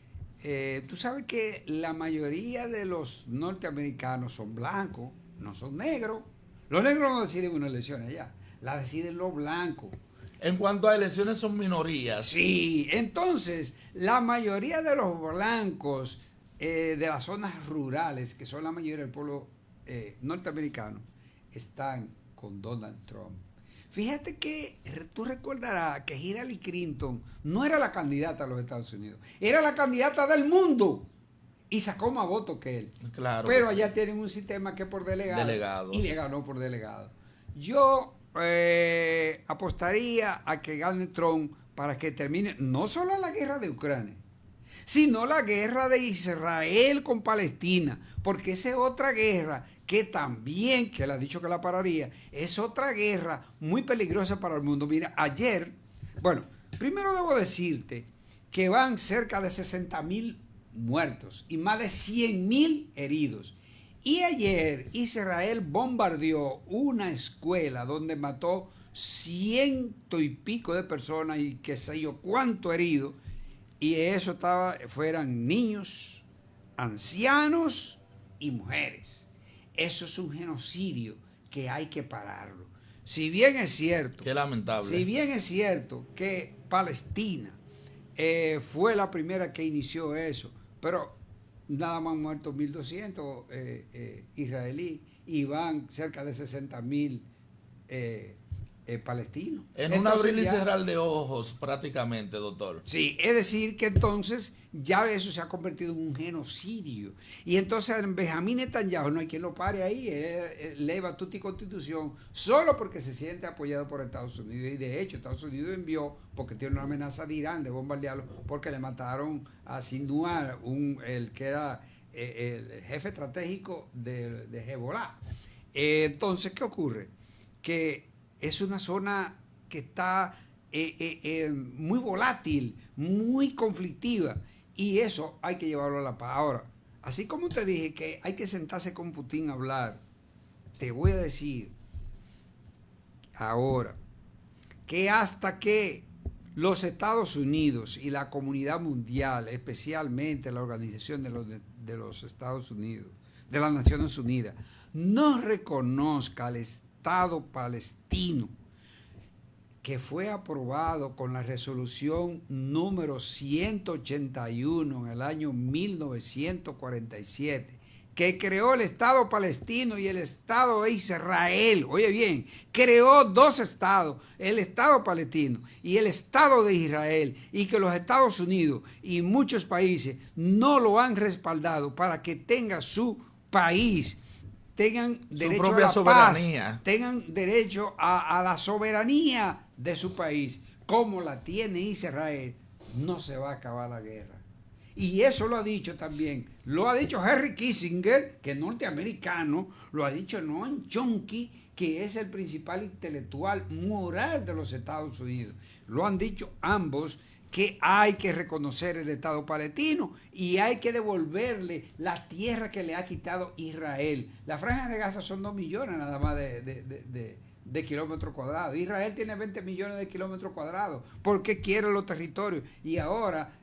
tú sabes que la mayoría de los norteamericanos son blancos, no son negros. Los negros no deciden una elección allá, la deciden los blancos. En cuanto a elecciones son minorías. Sí, entonces la mayoría de los blancos de las zonas rurales, que son la mayoría del pueblo norteamericano, están con Donald Trump. Fíjate que tú recordarás que Hillary Clinton no era la candidata a los Estados Unidos, era la candidata del mundo y sacó más votos que él. Claro. Pero allá tienen un sistema que es por delegado y le ganó por delegado. Yo apostaría a que gane Trump para que termine no solo la guerra de Ucrania, sino la guerra de Israel con Palestina, porque esa es otra guerra que también, que él ha dicho que la pararía, es otra guerra muy peligrosa para el mundo. Mira, ayer, bueno, primero debo decirte que van cerca de 60,000 muertos y más de 100,000 heridos. Y ayer Israel bombardeó una escuela donde mató 100 y pico de personas y qué sé yo cuánto herido. Y eso fueran niños, ancianos y mujeres. Eso es un genocidio que hay que pararlo. Si bien es cierto, Qué lamentable. si bien es cierto que Palestina fue la primera que inició eso, pero nada más han muerto 1.200 israelíes y van cerca de 60.000 palestinos. En un Entonces, abrir y ya- cerrar de ojos prácticamente, doctor. Sí, es decir, que entonces ya eso se ha convertido en un genocidio. Y entonces en Benjamín Netanyahu no hay quien lo pare ahí, eleva tutti constitución, solo porque se siente apoyado por Estados Unidos. Y de hecho, Estados Unidos envió, porque tiene una amenaza de Irán de bombardearlo, porque le mataron a Sinwar, el que era el jefe estratégico de Hezbollah. Entonces, ¿qué ocurre? Que es una zona que está muy volátil, muy conflictiva, y eso hay que llevarlo a la paz. Ahora, así como te dije que hay que sentarse con Putin a hablar, te voy a decir ahora que hasta que los Estados Unidos y la comunidad mundial, especialmente la Organización de los Estados Unidos, de las Naciones Unidas, no reconozca al Estado palestino, que fue aprobado con la resolución número 181 en el año 1947, que creó el Estado palestino y el Estado de Israel. Oye bien, creó dos estados, el Estado palestino y el Estado de Israel, y que los Estados Unidos y muchos países no lo han respaldado para que tenga su país, tengan derecho propia a la soberanía. paz, tengan derecho a la soberanía de su país, como la tiene Israel. No se va a acabar la guerra. Y eso lo ha dicho también, lo ha dicho Henry Kissinger, que es norteamericano, lo ha dicho Noam Chomsky, que es el principal intelectual moral de los Estados Unidos. Lo han dicho ambos, que hay que reconocer el Estado palestino y hay que devolverle la tierra que le ha quitado Israel. La franja de Gaza son 2 millones nada más de kilómetros cuadrados. Israel tiene 20 millones de kilómetros cuadrados. ¿Por qué quiere los territorios? Y ahora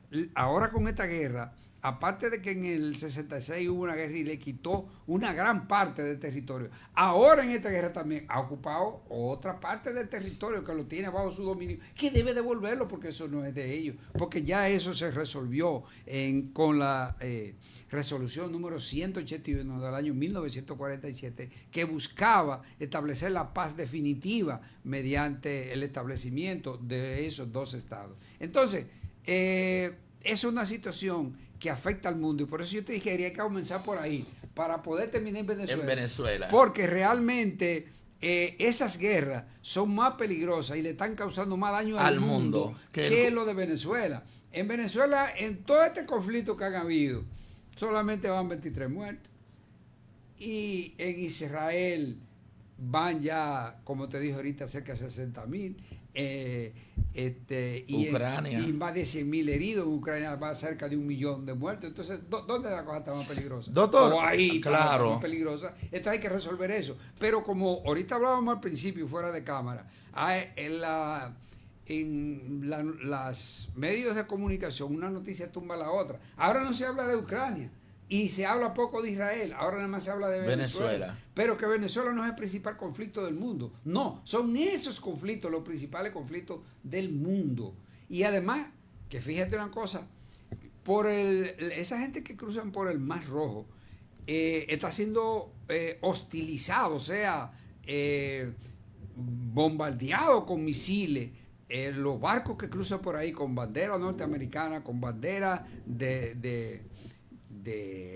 con esta guerra, aparte de que en el 66 hubo una guerra y le quitó una gran parte del territorio, ahora en esta guerra también ha ocupado otra parte del territorio que lo tiene bajo su dominio, que debe devolverlo porque eso no es de ellos, porque ya eso se resolvió con la resolución número 181 del año 1947, que buscaba establecer la paz definitiva mediante el establecimiento de esos dos estados. Entonces, es una situación que afecta al mundo, y por eso yo te dije que hay que comenzar por ahí para poder terminar en Venezuela. En Venezuela. Porque realmente esas guerras son más peligrosas y le están causando más daño al mundo que lo de Venezuela. En Venezuela, en todo este conflicto que han habido, solamente van 23 muertos. Y en Israel van ya, como te dije ahorita, cerca de 60.000. Ucrania. Y más de 100.000 heridos. En Ucrania va cerca de 1 millón de muertos. Entonces, ¿dónde la cosa está más peligrosa? Doctor, O ahí claro. está más peligrosa. Entonces hay que resolver eso. Pero como ahorita hablábamos al principio, fuera de cámara, en los medios de comunicación una noticia tumba la otra. Ahora no se habla de Ucrania y se habla poco de Israel, ahora nada más se habla de Venezuela. Pero que Venezuela no es el principal conflicto del mundo. No, son esos conflictos los principales conflictos del mundo. Y además, que fíjate una cosa, esa gente que cruzan por el Mar Rojo está siendo hostilizado, o sea, bombardeado con misiles. Los barcos que cruzan por ahí con bandera norteamericana, con bandera de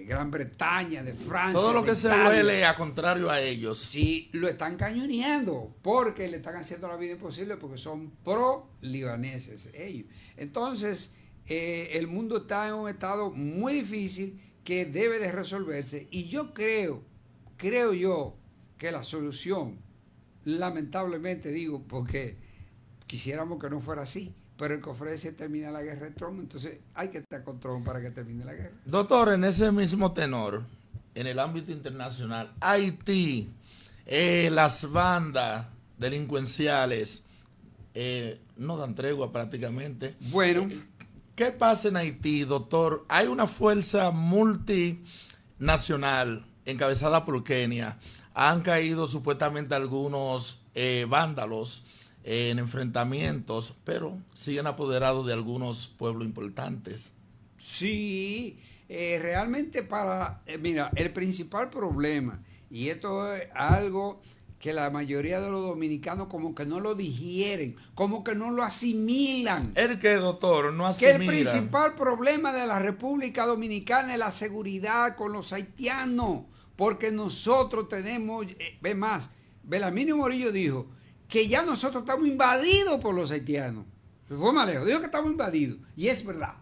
Gran Bretaña, de Francia. Todo lo que se Italia, huele a contrario a ellos. Sí, lo están cañoneando porque le están haciendo la vida imposible porque son pro-libaneses ellos. Entonces, el mundo está en un estado muy difícil que debe de resolverse, y yo creo yo que la solución, lamentablemente digo, porque quisiéramos que no fuera así, pero el que ofrece terminar la guerra es Trump, entonces hay que estar con Trump para que termine la guerra. Doctor, en ese mismo tenor, en el ámbito internacional, Haití, las bandas delincuenciales no dan tregua prácticamente. Bueno, ¿qué pasa en Haití, doctor? Hay una fuerza multinacional encabezada por Kenia, han caído supuestamente algunos vándalos en enfrentamientos, pero siguen apoderados de algunos pueblos importantes. Sí, realmente mira, el principal problema, y esto es algo que la mayoría de los dominicanos como que no lo digieren, como que no lo asimilan. ¿El qué, doctor? No Que asimila. el principal problema de la República Dominicana es la seguridad con los haitianos, porque nosotros tenemos, ve más, Belarmino Morillo dijo que ya nosotros estamos invadidos por los haitianos. Fue más lejos, dijo que estamos invadidos, y es verdad.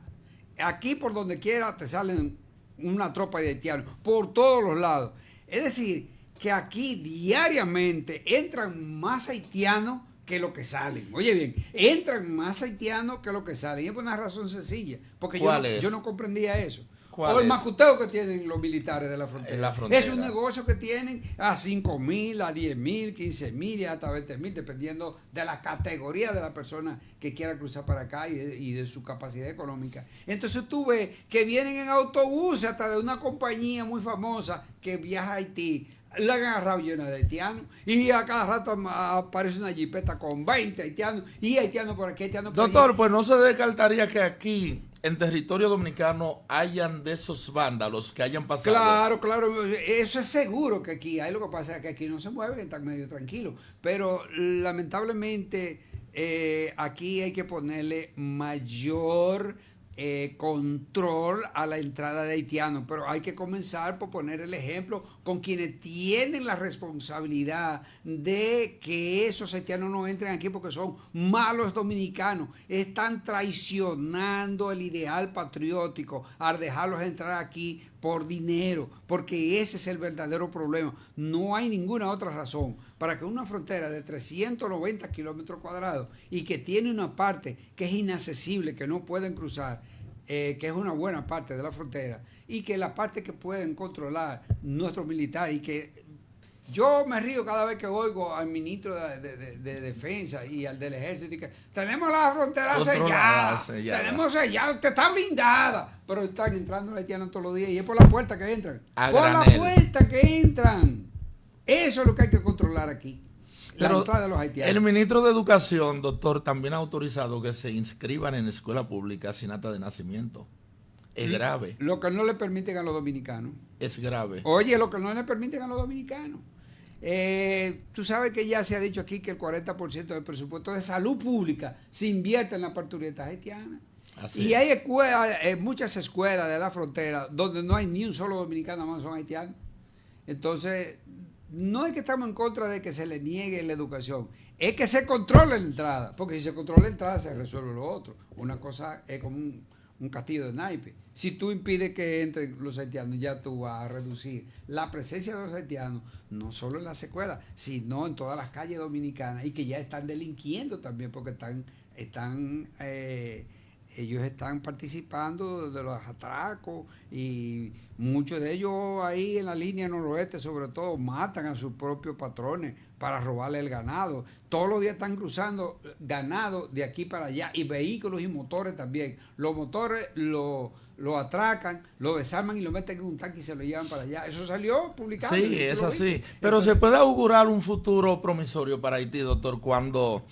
Aquí por donde quiera te salen una tropa de haitianos, por todos los lados. Es decir, que aquí diariamente entran más haitianos que lo que salen. Oye bien, entran más haitianos que lo que salen. Y es por una razón sencilla, porque yo no comprendía eso. O el macuteo que tienen los militares de la frontera. En la frontera. Es un negocio que tienen a 5,000, a 10,000, 15,000 y hasta 20,000, dependiendo de la categoría de la persona que quiera cruzar para acá y de su capacidad económica. Entonces tú ves que vienen en autobuses hasta de una compañía muy famosa que viaja a Haití. La han agarrado llena de haitianos y a cada rato aparece una jipeta con 20 haitianos y haitianos por aquí, haitianos por allá. Doctor, pues no se descartaría que aquí en territorio dominicano hayan de esos vándalos que hayan pasado. Claro, eso es seguro que aquí hay. Lo que pasa es que aquí no se mueven, están medio tranquilos, pero lamentablemente aquí hay que ponerle mayor control a la entrada de haitianos, pero hay que comenzar por poner el ejemplo con quienes tienen la responsabilidad de que esos haitianos no entren aquí porque son malos dominicanos, están traicionando el ideal patriótico al dejarlos entrar aquí por dinero, porque ese es el verdadero problema. No hay ninguna otra razón para que una frontera de 390 kilómetros cuadrados y que tiene una parte que es inaccesible, que no pueden cruzar, que es una buena parte de la frontera, y que la parte que pueden controlar nuestros militares, y que yo me río cada vez que oigo al ministro de Defensa y al del Ejército y que tenemos la frontera sellada, tenemos sellada, usted está blindada, pero están entrando los haitianos todos los días y es por la puerta que entran, la puerta que entran. Eso es lo que hay que controlar aquí. La entrada de los haitianos. El ministro de Educación, doctor, también ha autorizado que se inscriban en escuela pública sin acta de nacimiento. Es grave. Lo que no le permiten a los dominicanos. Es grave. Oye, lo que no le permiten a los dominicanos. Tú sabes que ya se ha dicho aquí que el 40% del presupuesto de salud pública se invierte en la parturienta haitiana. Y hay muchas escuelas de la frontera donde no hay ni un solo dominicano, más son haitianos. Entonces, no es que estamos en contra de que se le niegue la educación, es que se controle la entrada, porque si se controla la entrada se resuelve lo otro. Una cosa es como un castillo de naipes. Si tú impides que entren los haitianos, ya tú vas a reducir la presencia de los haitianos, no solo en las escuelas, sino en todas las calles dominicanas, y que ya están delinquiendo también, porque ellos están participando de los atracos, y muchos de ellos ahí en la línea noroeste sobre todo matan a sus propios patrones para robarle el ganado. Todos los días están cruzando ganado de aquí para allá, y vehículos y motores también. Los motores lo atracan, lo desarman y lo meten en un tanque y se lo llevan para allá. Eso salió publicado. Sí, es así. Pero se puede augurar un futuro promisorio para Haití, doctor, cuando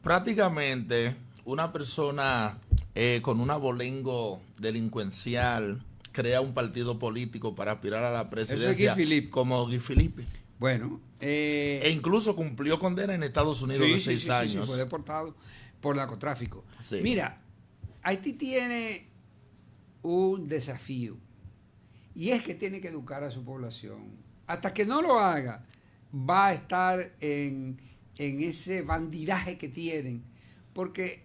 prácticamente una persona con un abolengo delincuencial crea un partido político para aspirar a la presidencia, como Guy Philippe. Bueno, e incluso cumplió condena en Estados Unidos de 6 años. Sí, fue deportado por narcotráfico. Sí. Mira, Haití tiene un desafío, y es que tiene que educar a su población. Hasta que no lo haga, va a estar en ese bandidaje que tienen, porque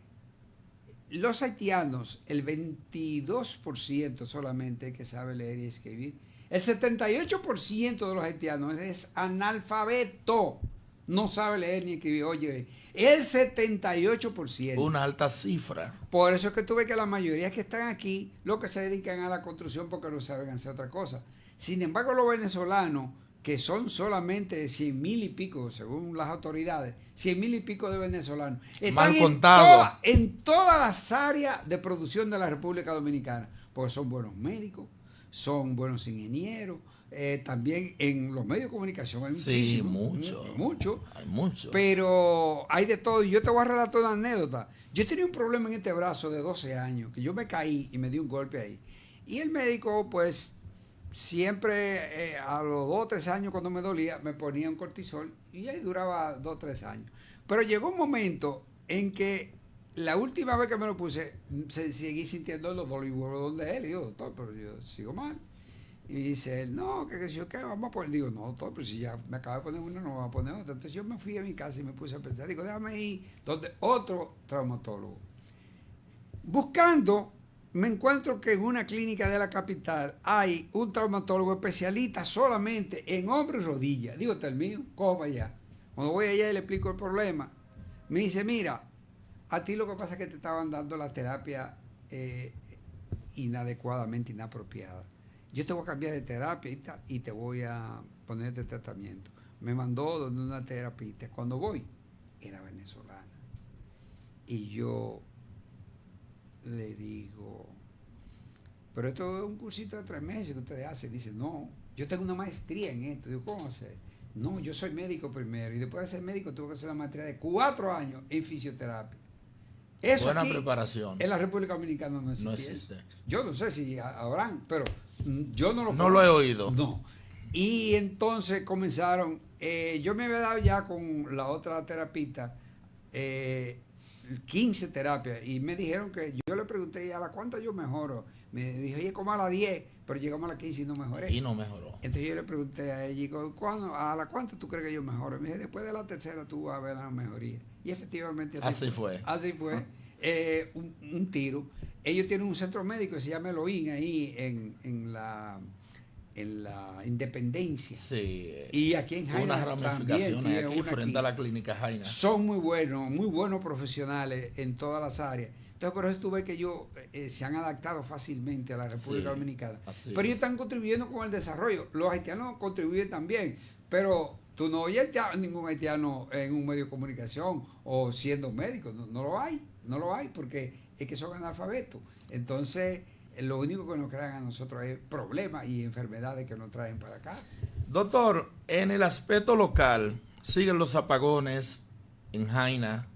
los haitianos, el 22% solamente que sabe leer y escribir. El 78% de los haitianos es analfabeto, no sabe leer ni escribir. Oye, el 78%. Una alta cifra. Por eso es que tú ves que la mayoría que están aquí, lo que se dedican a la construcción porque no saben hacer otra cosa. Sin embargo, los venezolanos, que son solamente 100,000 y pico, según las autoridades, 100,000 y pico de venezolanos, mal contado, en todas las áreas de producción de la República Dominicana, porque son buenos médicos, son buenos ingenieros. También en los medios de comunicación hay Sí, mucho. Hay mucho. Pero hay de todo. Y yo te voy a relatar una anécdota. Yo tenía un problema en este brazo de 12 años, que yo me caí y me di un golpe ahí. Y el médico, pues, siempre a los 2 o 3 años cuando me dolía, me ponía un cortisol y ahí duraba 2 o 3 años. Pero llegó un momento en que la última vez que me lo puse, seguí sintiendo los dolores donde él. Y digo, doctor, pero yo sigo mal. Y dice él, no, que yo, ¿qué vamos a poner? Digo, no, doctor, pero si ya me acaba de poner uno, no me va a poner otro. Entonces yo me fui a mi casa y me puse a pensar. Digo, déjame ir donde otro traumatólogo. Buscando, me encuentro que en una clínica de la capital hay un traumatólogo especialista solamente en hombro y rodilla. Digo, está el mío, cojo allá. Cuando voy allá y le explico el problema, me dice, mira, a ti lo que pasa es que te estaban dando la terapia inadecuadamente, inapropiada. Yo te voy a cambiar de terapia y te voy a poner este tratamiento. Me mandó donde una terapista. Cuando voy, era venezolana. Y yo le digo, pero esto es un cursito de 3 meses que ustedes hacen. Dice, no, yo tengo una maestría en esto. Digo, ¿cómo hacer? No, yo soy médico primero. Y después de ser médico tuve que hacer una maestría de 4 años en fisioterapia. Eso buena aquí, preparación. En la República Dominicana no existe. No existe. Yo no sé si habrán, pero yo no lo No lo he oído. No. Y entonces comenzaron, yo me había dado ya con la otra terapista 15 terapias y me dijeron que, yo le pregunté, ¿a la cuánta yo mejoro? Me dijo, oye, como a la 10, pero llegamos a la 15 y no mejoré. Y no mejoró. Entonces yo le pregunté a ella, ¿a la cuánta tú crees que yo mejoro? Me dijo, después de la tercera tú vas a ver la mejoría. Y efectivamente así fue. Así fue. Un tiro. Ellos tienen un centro médico que se llama Elohim ahí en la Independencia. Sí. Y aquí en Jaina una ramificación también aquí frente a la clínica Jaina. Son muy buenos profesionales en todas las áreas. Entonces, por eso tú ves que ellos se han adaptado fácilmente a la República Dominicana. Pero ellos están contribuyendo con el desarrollo. Los haitianos contribuyen también, pero tú no oyes ningún haitiano en un medio de comunicación o siendo médico. No lo hay, porque es que son analfabetos. Entonces, lo único que nos crean a nosotros es problemas y enfermedades que nos traen para acá. Doctor, en el aspecto local, siguen los apagones en Jaina,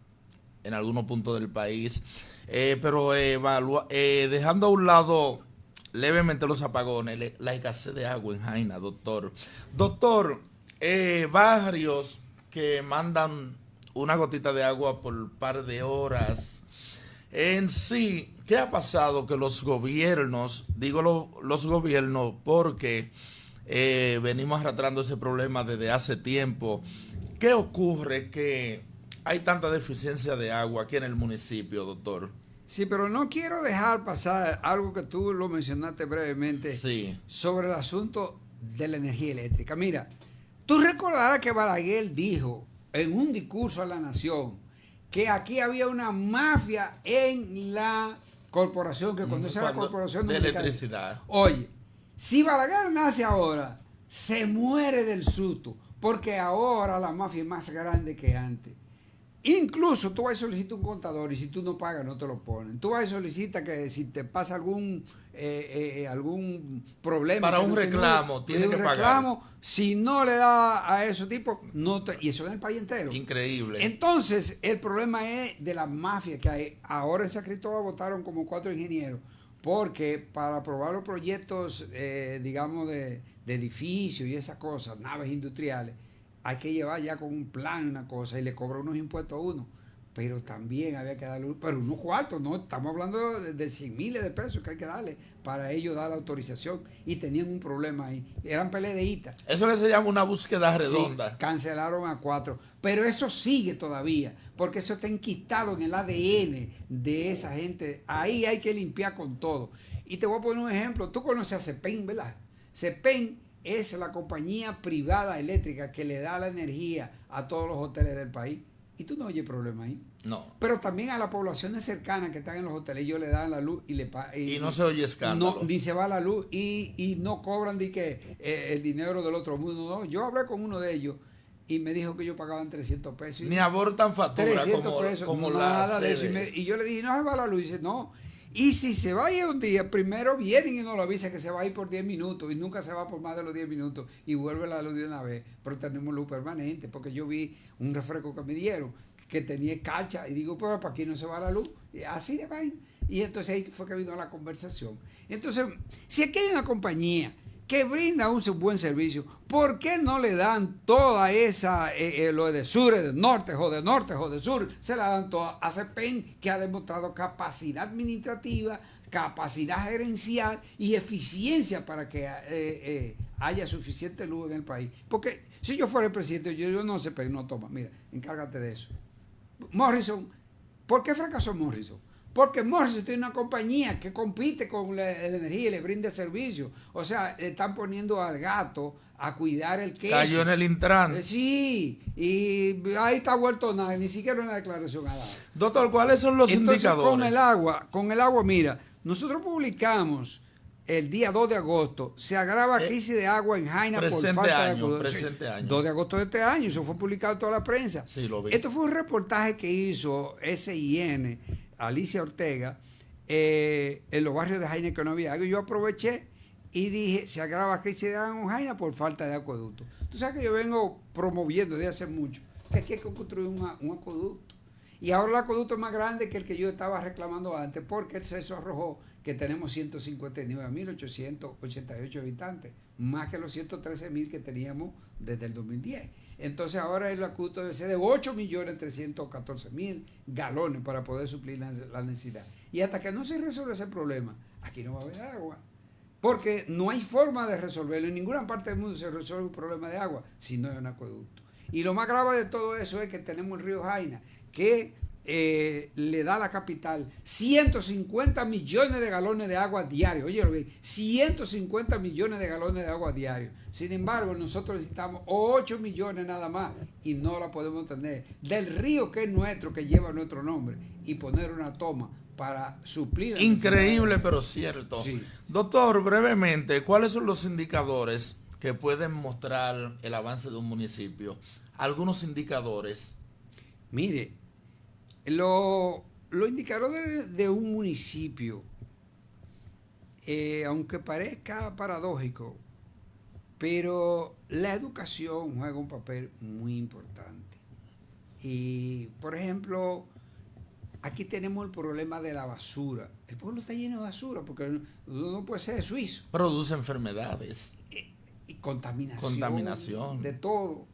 en algunos puntos del país, pero dejando a un lado levemente los apagones, la escasez de agua en Jaina, doctor. Doctor, barrios que mandan una gotita de agua por par de horas. En sí, ¿qué ha pasado? Que los gobiernos, digo los gobiernos porque venimos arrastrando ese problema desde hace tiempo. ¿Qué ocurre que hay tanta deficiencia de agua aquí en el municipio, doctor? Sí, pero no quiero dejar pasar algo que tú lo mencionaste brevemente sobre el asunto de la energía eléctrica. Mira, tú recordarás que Balaguer dijo en un discurso a la nación que aquí había una mafia en la corporación, que cuando sea la corporación de electricidad. Oye, si Balaguer nace ahora, se muere del susto, porque ahora la mafia es más grande que antes. Incluso tú vas y solicitas un contador y si tú no pagas no te lo ponen. Tú vas y solicitas que si te pasa algún problema. Para un reclamo, tiene que pagar. Si no le da a esos tipos, y eso en el país entero. Increíble. Entonces, el problema es de la mafia que hay. Ahora en San Cristóbal votaron como 4 ingenieros, porque para aprobar los proyectos, digamos, de edificios y esas cosas, naves industriales, hay que llevar ya con un plan una cosa y le cobra unos impuestos a uno. Pero también había que darle, pero unos cuartos, no, estamos hablando de 100 miles de pesos que hay que darle para ellos dar la autorización. Y tenían un problema ahí, eran PLDistas. Eso que se llama una búsqueda redonda. Sí, cancelaron a 4, pero eso sigue todavía, porque eso está enquistado en el ADN de esa gente. Ahí hay que limpiar con todo. Y te voy a poner un ejemplo, tú conoces a CEPEN, ¿verdad? CEPEN es la compañía privada eléctrica que le da la energía a todos los hoteles del país. Y tú no oyes problema ahí. No. Pero también a las poblaciones cercanas que están en los hoteles, ellos le dan la luz y no se oye escándalo. No, ni se va la luz y no cobran el dinero del otro mundo. No, yo hablé con uno de ellos y me dijo que ellos pagaban 300 pesos. Ni abortan factura 300 pesos, como nada la de eso. sede. Y yo le dije, no se va la luz. Y dice, no. Y si se va a ir un día, primero vienen y nos lo avisan que se va a ir por 10 minutos y nunca se va por más de los 10 minutos y vuelve la luz de una vez. Pero tenemos luz permanente, porque yo vi un refresco que me dieron que tenía cacha y digo, pero para aquí no se va la luz. Y así de vaina. Y entonces ahí fue que vino la conversación. Entonces, si aquí hay una compañía que brinda un buen servicio, ¿por qué no le dan toda esa, lo de sur, de norte, o de sur, se la dan toda a CEPEN, que ha demostrado capacidad administrativa, capacidad gerencial y eficiencia para que haya suficiente luz en el país? Porque si yo fuera el presidente, yo no CEPEN, no toma, mira, encárgate de eso. Morrison, ¿por qué fracasó Morrison? Porque Morrison tiene una compañía que compite con la energía y le brinda servicio. O sea, están poniendo al gato a cuidar el queso. Cayó en el Intran. Sí, y ahí está vuelto nada, ni siquiera una declaración ha dado. Doctor, ¿cuáles son los indicadores? Con el agua, mira, nosotros publicamos el día 2 de agosto, se agrava crisis de agua en Jaina por falta de acueducto. Presente año. 2 de agosto de este año, eso fue publicado en toda la prensa. Sí, lo vi. Esto fue un reportaje que hizo SIN, Alicia Ortega, en los barrios de Jaina que no había agua. Yo aproveché y dije, se agrava crisis de agua en Jaina por falta de acueducto. Tú sabes que yo vengo promoviendo desde hace mucho, que aquí hay que construir un acueducto. Y ahora el acueducto es más grande que el que yo estaba reclamando antes, porque el censo arrojó que tenemos 159.888 habitantes, más que los 113.000 que teníamos desde el 2010. Entonces ahora el acueducto debe ser de 8.314.000 galones para poder suplir la necesidad. Y hasta que no se resuelva ese problema, aquí no va a haber agua. Porque no hay forma de resolverlo. En ninguna parte del mundo se resuelve un problema de agua si no hay un acueducto. Y lo más grave de todo eso es que tenemos el río Jaina, que le da a la capital 150 millones de galones de agua diario. Oye, 150 millones de galones de agua diario. Sin embargo, nosotros necesitamos 8 millones nada más y no la podemos tener del río que es nuestro, que lleva nuestro nombre, y poner una toma para suplir. Increíble, pero cierto. Sí. Doctor, brevemente, ¿cuáles son los indicadores que pueden mostrar el avance de un municipio? Algunos indicadores. Mire, los indicadores de un municipio, aunque parezca paradójico, pero la educación juega un papel muy importante. Y, por ejemplo, aquí tenemos el problema de la basura. El pueblo está lleno de basura porque uno no puede ser suizo. Produce enfermedades. Y contaminación. De todo.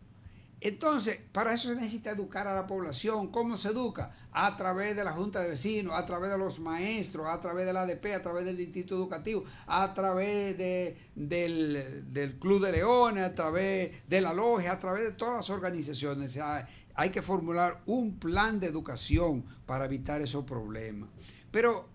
Entonces, para eso se necesita educar a la población. ¿Cómo se educa? A través de la Junta de Vecinos, a través de los maestros, a través de la ADP, a través del Distrito Educativo, a través del Club de Leones, a través de la Logia, a través de todas las organizaciones. O sea, hay que formular un plan de educación para evitar esos problemas. Pero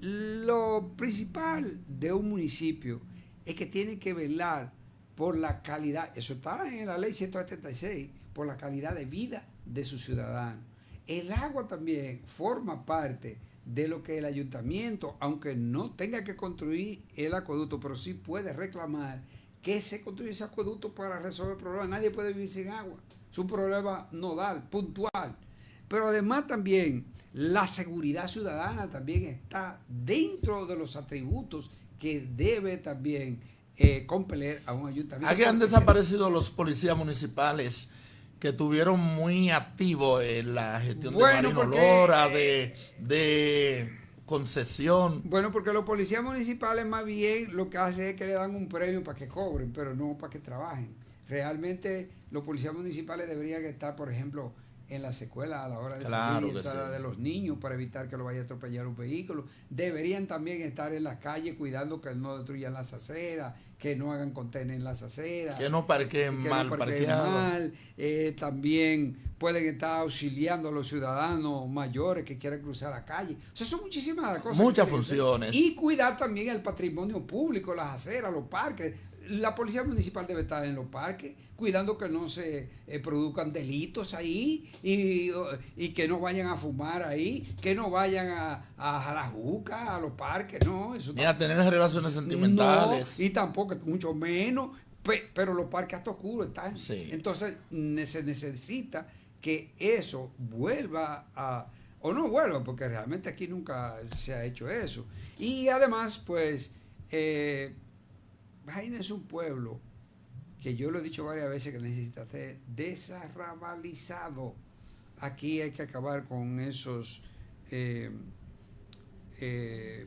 lo principal de un municipio es que tiene que velar por la calidad, eso está en la ley 176, por la calidad de vida de sus ciudadanos. El agua también forma parte de lo que el ayuntamiento, aunque no tenga que construir el acueducto, pero sí puede reclamar que se construya ese acueducto para resolver el problema. Nadie puede vivir sin agua. Es un problema nodal, puntual. Pero además también la seguridad ciudadana también está dentro de los atributos que debe también compeler a un ayuntamiento. Aquí han desaparecido los policías municipales que estuvieron muy activos en la gestión de Marino Lora, de concesión. Bueno, porque los policías municipales más bien lo que hacen es que le dan un premio para que cobren, pero no para que trabajen. Realmente los policías municipales deberían estar, por ejemplo, en las escuelas a la hora de salir de los niños para evitar que lo vaya a atropellar un vehículo. Deberían también estar en las calles cuidando que no destruyan las aceras, que no hagan contenedores en las aceras, que no parqueen mal parqueados. También pueden estar auxiliando a los ciudadanos mayores que quieran cruzar la calle. O sea, son muchísimas cosas. Muchas funciones. Y cuidar también el patrimonio público, las aceras, los parques. La policía municipal debe estar en los parques, cuidando que no se produzcan delitos ahí y que no vayan a fumar ahí, que no vayan a la juca, a los parques, no. Eso ni a tener relaciones sentimentales. No, y tampoco, mucho menos, pero los parques hasta oscuros están. Sí. Entonces se necesita que eso vuelva o no vuelvan, porque realmente aquí nunca se ha hecho eso. Y además, pues, Jaina es un pueblo que yo lo he dicho varias veces que necesita ser desarrabalizado. Aquí hay que acabar con esos,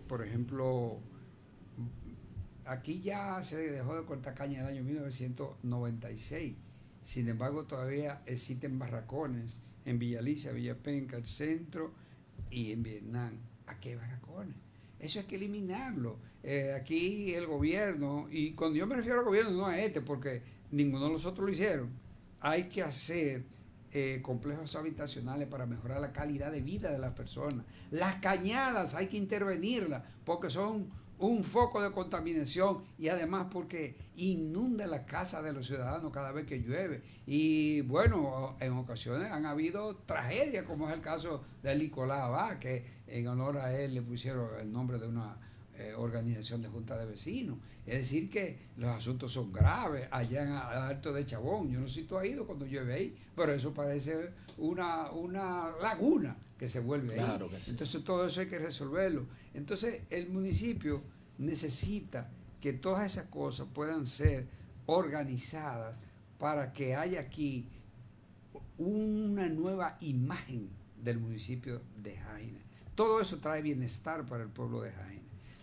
por ejemplo, aquí ya se dejó de cortar caña en el año 1996. Sin embargo, todavía existen barracones en Villa Alicia, Villa Penca, el centro y en Vietnam. Aquí hay barracones. Eso hay que eliminarlo. Aquí el gobierno, y cuando yo me refiero al gobierno, no a este, porque ninguno de nosotros lo hicieron, hay que hacer complejos habitacionales para mejorar la calidad de vida de las personas. Las cañadas hay que intervenirlas, porque son un foco de contaminación y además porque inunda la casa de los ciudadanos cada vez que llueve. Y bueno, en ocasiones han habido tragedias, como es el caso de Nicolás Abad, que en honor a él le pusieron el nombre de una organización de junta de vecinos. Es decir, que los asuntos son graves allá en Alto de Chabón. Yo no sé si tú has ido cuando llueve ahí, pero eso parece una laguna que se vuelve claro ahí. Que sí. Entonces todo eso hay que resolverlo. Entonces el municipio necesita que todas esas cosas puedan ser organizadas para que haya aquí una nueva imagen del municipio de Jaina. Todo eso trae bienestar para el pueblo de Jaina.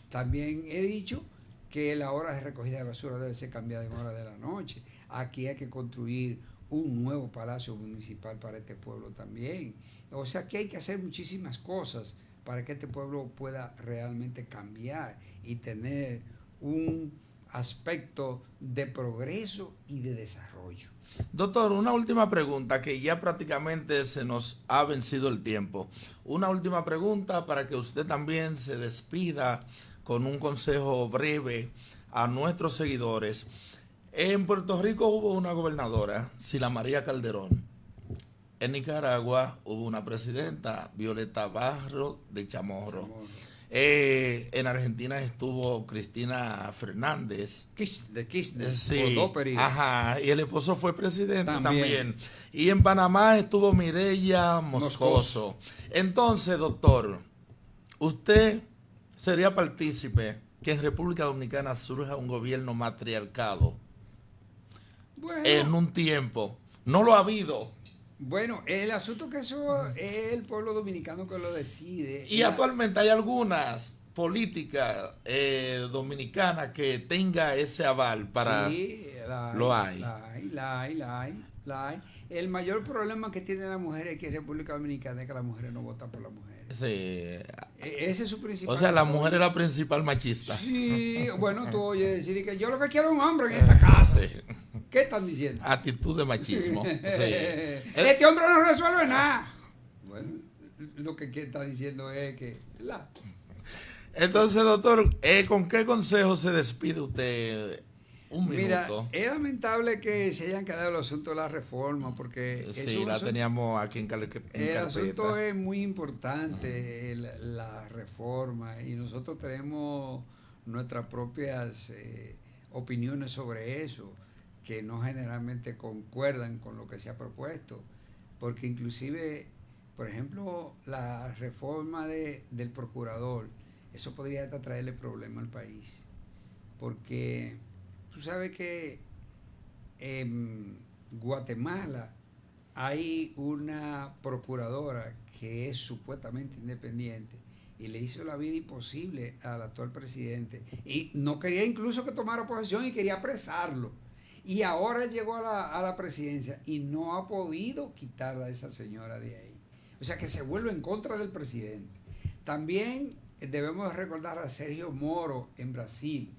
También he dicho que la hora de recogida de basura debe ser cambiada en hora de la noche. Aquí hay que construir un nuevo palacio municipal para este pueblo también. O sea que hay que hacer muchísimas cosas para que este pueblo pueda realmente cambiar y tener un aspecto de progreso y de desarrollo. Doctor, una última pregunta, que ya prácticamente se nos ha vencido el tiempo. Una última pregunta para que usted también se despida con un consejo breve a nuestros seguidores. En Puerto Rico hubo una gobernadora, Sila María Calderón. En Nicaragua hubo una presidenta, Violeta Barros de Chamorro. En Argentina estuvo Cristina Fernández. De Kirchner, Sí, por 2 periodos. ajá, y el esposo fue presidente también. Y en Panamá estuvo Mireya Moscoso. Entonces, doctor, usted sería partícipe que en República Dominicana surja un gobierno matriarcado. Bueno, En un tiempo. No lo ha habido. Bueno, el asunto que eso es el pueblo dominicano que lo decide. Y actualmente hay algunas políticas dominicanas que tenga ese aval para... Sí, lo hay. La hay. El mayor problema que tiene la mujer aquí en República Dominicana es que las mujeres no votan por las mujeres. Sí. Ese es su principal. O sea, la problema. mujer es la principal machista. Sí, bueno, tú oyes decir que yo lo que quiero es un hombre en esta casa. Sí. ¿Qué están diciendo? Actitud de machismo. Sí. Este hombre no resuelve nada. Bueno, lo que está diciendo es que... Entonces, doctor, ¿con qué consejo se despide usted? Un minuto. Mira, es lamentable que se hayan quedado el asunto de la reforma, porque Sí, la teníamos aquí en el carpeta. asunto es muy importante, la reforma, y nosotros tenemos nuestras propias opiniones sobre eso, que no generalmente concuerdan con lo que se ha propuesto, porque inclusive, por ejemplo, la reforma del procurador, eso podría hasta traerle problema al país, porque tú sabes que en Guatemala hay una procuradora que es supuestamente independiente y le hizo la vida imposible al actual presidente y no quería incluso que tomara posesión y quería apresarlo. Y ahora llegó a la presidencia y no ha podido quitar a esa señora de ahí. O sea que se vuelve en contra del presidente. También debemos recordar a Sergio Moro en Brasil,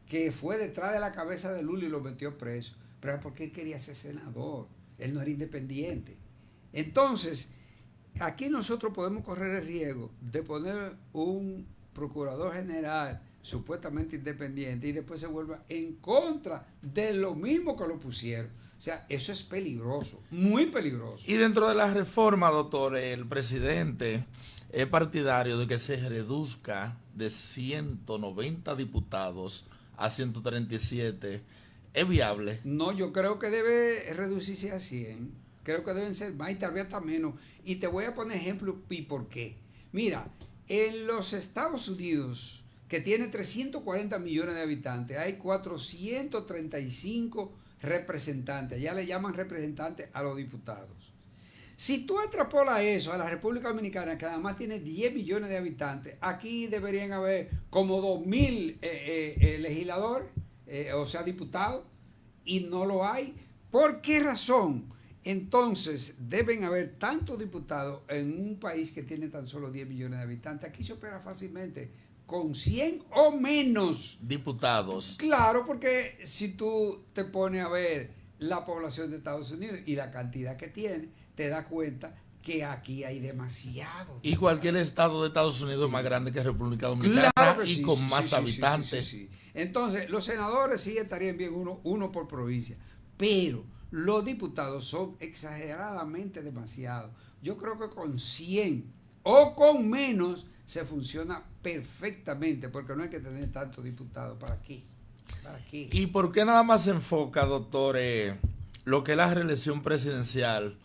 que fue detrás de la cabeza de Lula y lo metió preso. Pero porque él quería ser senador. Él no era independiente. Entonces, aquí nosotros podemos correr el riesgo de poner un procurador general supuestamente independiente y después se vuelva en contra de lo mismo que lo pusieron. O sea, eso es peligroso, muy peligroso. Y dentro de la reforma, doctor, el presidente es partidario de que se reduzca de 190 diputados a 137. ¿Es viable? No, yo creo que debe reducirse a 100. creo que deben ser más y tal vez hasta menos. Y te voy a poner ejemplo y por qué. Mira, en los Estados Unidos, que tiene 340 millones de habitantes, hay 435 representantes. Ya le llaman representantes a los diputados. Si tú extrapolas eso a la República Dominicana, que además tiene 10 millones de habitantes, aquí deberían haber como 2.000 legisladores, o sea, diputados, y no lo hay. ¿Por qué razón? Entonces, deben haber tantos diputados en un país que tiene tan solo 10 millones de habitantes. Aquí se opera fácilmente con 100 o menos diputados. Claro, porque si tú te pones a ver la población de Estados Unidos y la cantidad que tiene, te das cuenta que aquí hay demasiado. Y cualquier estado de Estados Unidos es más grande que República Dominicana, claro y sí, con sí, más sí, habitantes. sí. Entonces, los senadores sí estarían bien uno por provincia, pero los diputados son exageradamente demasiados. Yo creo que con 100 o con menos se funciona perfectamente, porque no hay que tener tantos diputados. ¿Para qué? ¿Para qué? ¿Y por qué nada más se enfoca, doctor, lo que es la reelección presidencial?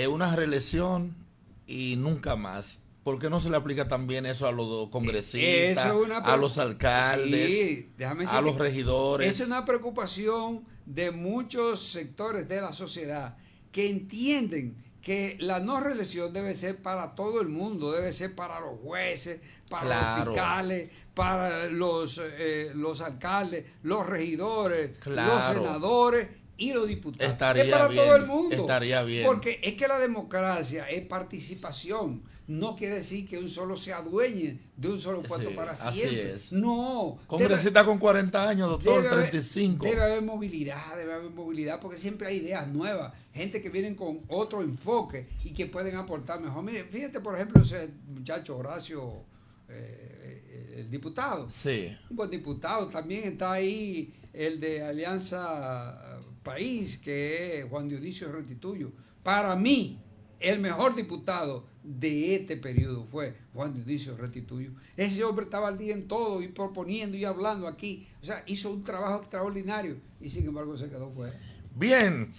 Una reelección y nunca más. ¿Por qué no se le aplica también eso a los congresistas, a los alcaldes, sí, a los regidores? Es una preocupación de muchos sectores de la sociedad que entienden que la no reelección debe ser para todo el mundo, debe ser para los jueces, para los fiscales, para los alcaldes, los regidores, los senadores y los diputados. Estaría es para bien, todo el mundo. Estaría bien. Porque es que la democracia es participación. No quiere decir que un solo se adueñe de un solo puesto para siempre. Así es. No. Congresista con 40 años, doctor, 35. Debe haber movilidad, porque siempre hay ideas nuevas, gente que vienen con otro enfoque y que pueden aportar mejor. Mire, fíjate, por ejemplo, ese muchacho Horacio, el diputado. Sí. Un buen diputado. También está ahí el de Alianza País, que es Juan Dionisio Restituyo. Para mí, el mejor diputado de este periodo fue Juan Dionisio Restituyo. Ese hombre estaba al día en todo y proponiendo y hablando aquí. O sea, hizo un trabajo extraordinario y sin embargo se quedó fuera. Bien,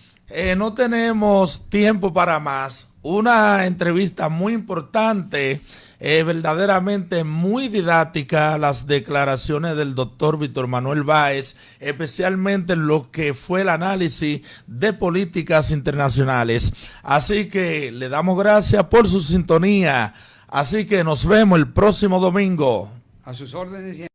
no tenemos tiempo para más. Una entrevista muy importante, verdaderamente muy didáctica, las declaraciones del doctor Víctor Manuel Báez, especialmente lo que fue el análisis de políticas internacionales. Así que le damos gracias por su sintonía. Así que nos vemos el próximo domingo. A sus órdenes.